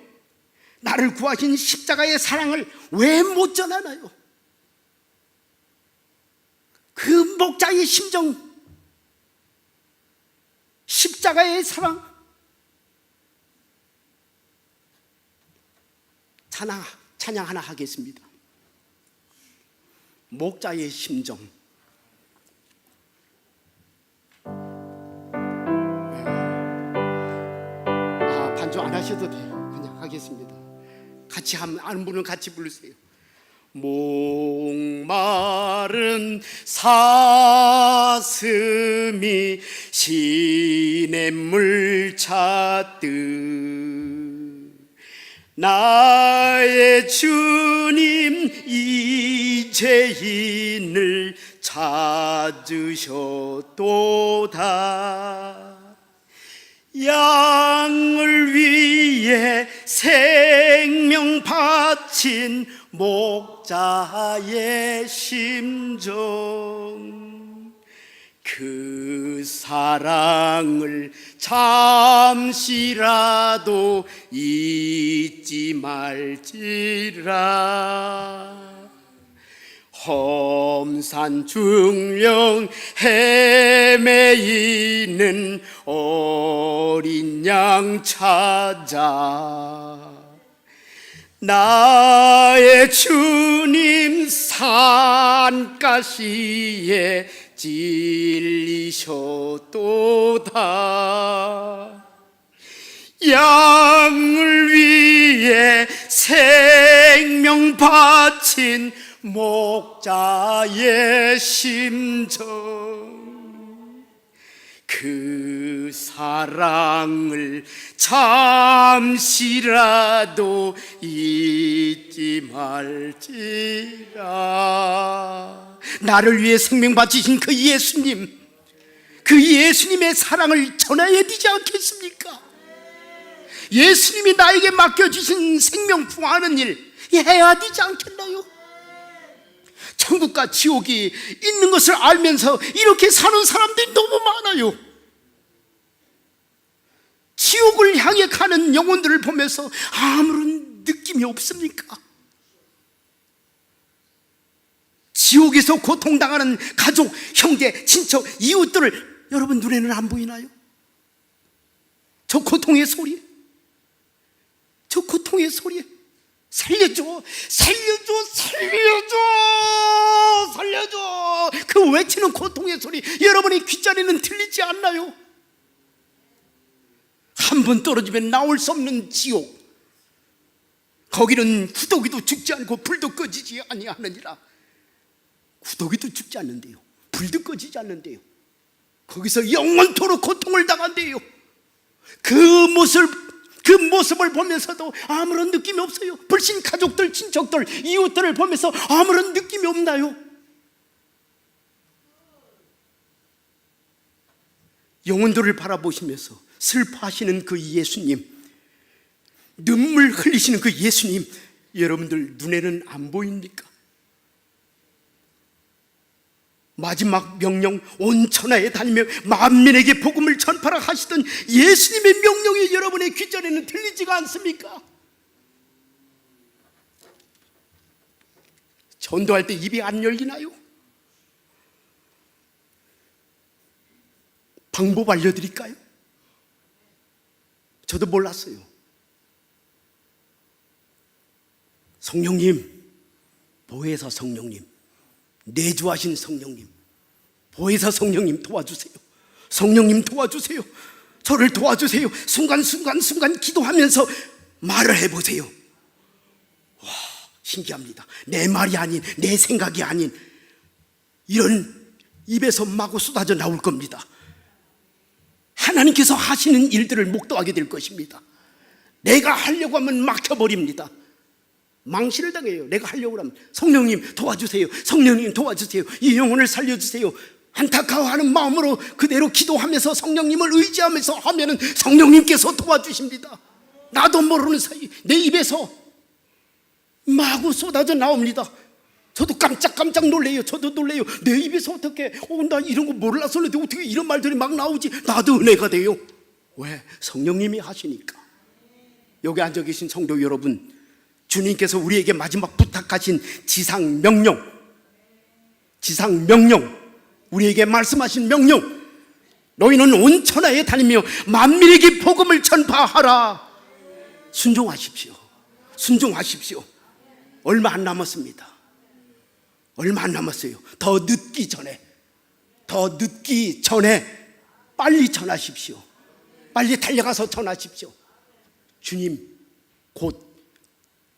[SPEAKER 1] 나를 구하신 십자가의 사랑을 왜 못 전하나요? 그 목자의 심정, 십자가의 사랑. 찬양 하나 하겠습니다. 목자의 심정. 반주 안 하셔도 돼요. 그냥 하겠습니다. 같이 아는 분은 같이 부르세요. 목마른 사슴이 시냇물 찾듯 나의 주님 이제인을 찾으셨도다. 양을 위해 생명 바친 목자의 심정, 그 사랑을 잠시라도 잊지 말지라. 험산 중령 헤매이는 어린 양 찾아 나의 주님 산가시에 찔리셨도다. 양을 위해 생명 바친 목자의 심정, 그 사랑을 잠시라도 잊지 말지라. 나를 위해 생명 바치신 그 예수님, 그 예수님의 사랑을 전해야 되지 않겠습니까? 예수님이 나에게 맡겨주신 생명 구하는 일 해야 되지 않겠나요? 천국과 지옥이 있는 것을 알면서 이렇게 사는 사람들이 너무 많아요. 지옥을 향해 가는 영혼들을 보면서 아무런 느낌이 없습니까? 지옥에서 고통당하는 가족, 형제, 친척, 이웃들을 여러분 눈에는 안 보이나요? 저 고통의 소리, 저 고통의 소리, 살려줘, 살려줘, 살려줘, 살려줘. 그 외치는 고통의 소리 여러분의 귓자리는 들리지 않나요? 한 번 떨어지면 나올 수 없는 지옥, 거기는 구더기도 죽지 않고 불도 꺼지지 아니하느니라. 구더기도 죽지 않는데요, 불도 꺼지지 않는데요, 거기서 영원토록 고통을 당한대요. 그 모습을 보면서도 아무런 느낌이 없어요. 불신 가족들, 친척들, 이웃들을 보면서 아무런 느낌이 없나요? 영혼들을 바라보시면서 슬퍼하시는 그 예수님, 눈물 흘리시는 그 예수님, 여러분들 눈에는 안 보입니까? 마지막 명령, 온 천하에 다니며 만민에게 복음을 전파라 하시던 예수님의 명령이 여러분의 귓자리에는 들리지가 않습니까? 전도할 때 입이 안 열리나요? 방법 알려드릴까요? 저도 몰랐어요. 성령님, 보혜사 성령님, 내주하신 성령님, 보혜사 성령님 도와주세요. 성령님 도와주세요. 저를 도와주세요. 순간순간 기도하면서 말을 해보세요. 와, 신기합니다. 내 말이 아닌, 내 생각이 아닌 이런 입에서 마구 쏟아져 나올 겁니다. 하나님께서 하시는 일들을 목도하게 될 것입니다. 내가 하려고 하면 막혀버립니다. 망신을 당해요. 내가 하려고 하면 성령님 도와주세요. 성령님 도와주세요. 이 영혼을 살려주세요. 안타까워하는 마음으로 그대로 기도하면서 성령님을 의지하면서 하면은 성령님께서 도와주십니다. 나도 모르는 사이 내 입에서 마구 쏟아져 나옵니다. 저도 깜짝 놀래요. 저도 놀래요. 내 입에서 어떻게 나 이런 거 몰랐었는데 어떻게 이런 말들이 막 나오지? 나도 은혜가 돼요. 왜? 성령님이 하시니까. 여기 앉아 계신 성도 여러분, 주님께서 우리에게 마지막 부탁하신 지상 명령, 우리에게 말씀하신 명령, 너희는 온 천하에 다니며 만민에게 복음을 전파하라. 순종하십시오. 얼마 안 남았습니다. 얼마 안 남았어요. 더 늦기 전에 빨리 전하십시오. 빨리 달려가서 전하십시오. 주님 곧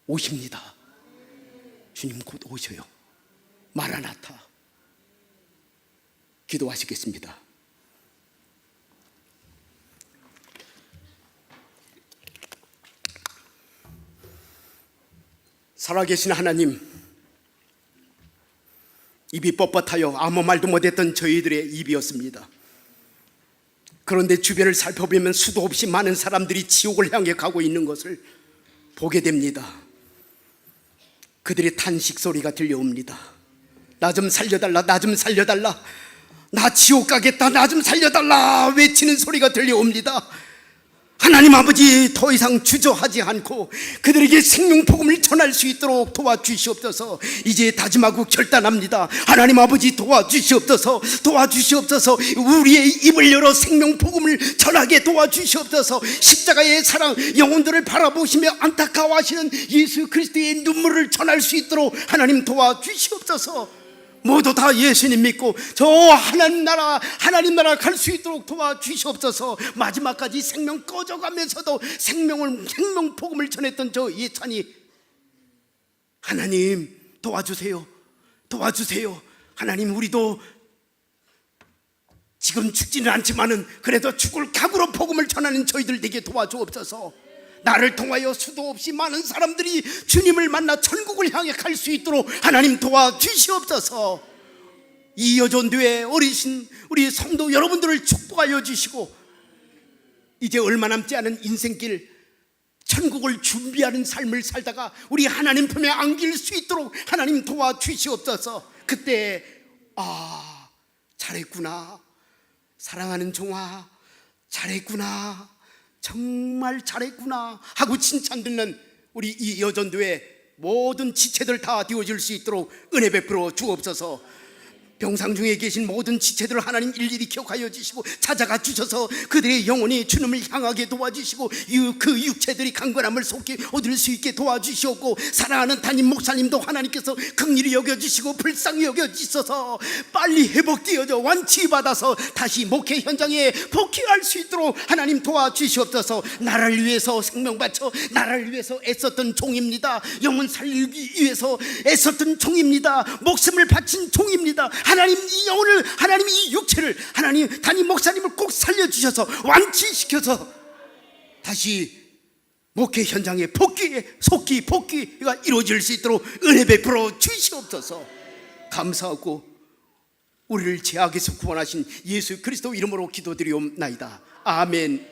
[SPEAKER 1] 오십니다. 주님 곧 오셔요. 마라나타. 기도하시겠습니다. 살아계신 하나님, 입이 뻣뻣하여 아무 말도 못했던 저희들의 입이었습니다. 그런데 주변을 살펴보면 수도 없이 많은 사람들이 지옥을 향해 가고 있는 것을 보게 됩니다. 그들의 탄식 소리가 들려옵니다. 나 좀 살려달라, 나 좀 살려달라, 나 지옥 가겠다, 나 좀 살려달라 외치는 소리가 들려옵니다. 하나님 아버지, 더 이상 주저하지 않고 그들에게 생명 복음을 전할 수 있도록 도와주시옵소서. 이제 다짐하고 결단합니다. 하나님 아버지, 도와주시옵소서. 우리의 입을 열어 생명 복음을 전하게 도와주시옵소서. 십자가의 사랑, 영혼들을 바라보시며 안타까워하시는 예수 그리스도의 눈물을 전할 수 있도록 하나님 도와주시옵소서. 모두 다 예수님 믿고 저 하나님 나라 갈 수 있도록 도와주시옵소서. 마지막까지 생명 꺼져가면서도 생명 복음을 전했던 저 예찬이, 하나님 도와주세요. 하나님, 우리도 지금 죽지는 않지만은 그래도 죽을 각오로 복음을 전하는 저희들 되게 도와주옵소서. 나를 통하여 수도 없이 많은 사람들이 주님을 만나 천국을 향해 갈 수 있도록 하나님 도와주시옵소서. 이 여전도의 어리신 우리 성도 여러분들을 축복하여 주시고, 이제 얼마 남지 않은 인생길 천국을 준비하는 삶을 살다가 우리 하나님 품에 안길 수 있도록 하나님 도와주시옵소서. 그때 잘했구나, 사랑하는 종아, 잘했구나, 정말 잘했구나 하고 칭찬 듣는 우리 이 여전도의 모든 지체들 다 되어질 수 있도록 은혜 베풀어 주옵소서. 병상 중에 계신 모든 지체들을 하나님 일일이 기억하여 주시고 찾아가 주셔서 그들의 영혼이 주님을 향하게 도와주시고 그 육체들이 강건함을 속히 얻을 수 있게 도와주시옵고, 사랑하는 담임 목사님도 하나님께서 긍휼히 여겨주시고 불쌍히 여겨주셔서 빨리 회복되어져 완치받아서 다시 목회 현장에 복귀할 수 있도록 하나님 도와주시옵소서. 나라를 위해서 생명 바쳐 나라를 위해서 애썼던 종입니다. 영혼 살리기 위해서 애썼던 종입니다. 목숨을 바친 종입니다. 하나님, 이 영혼을, 하나님 이 육체를, 하나님 담임 목사님을 꼭 살려주셔서 완치시켜서 다시 목회 현장에 복귀가 이루어질 수 있도록 은혜 베풀어 주시옵소서. 감사하고 우리를 죄악에서 구원하신 예수 그리스도 이름으로 기도드리옵나이다. 아멘.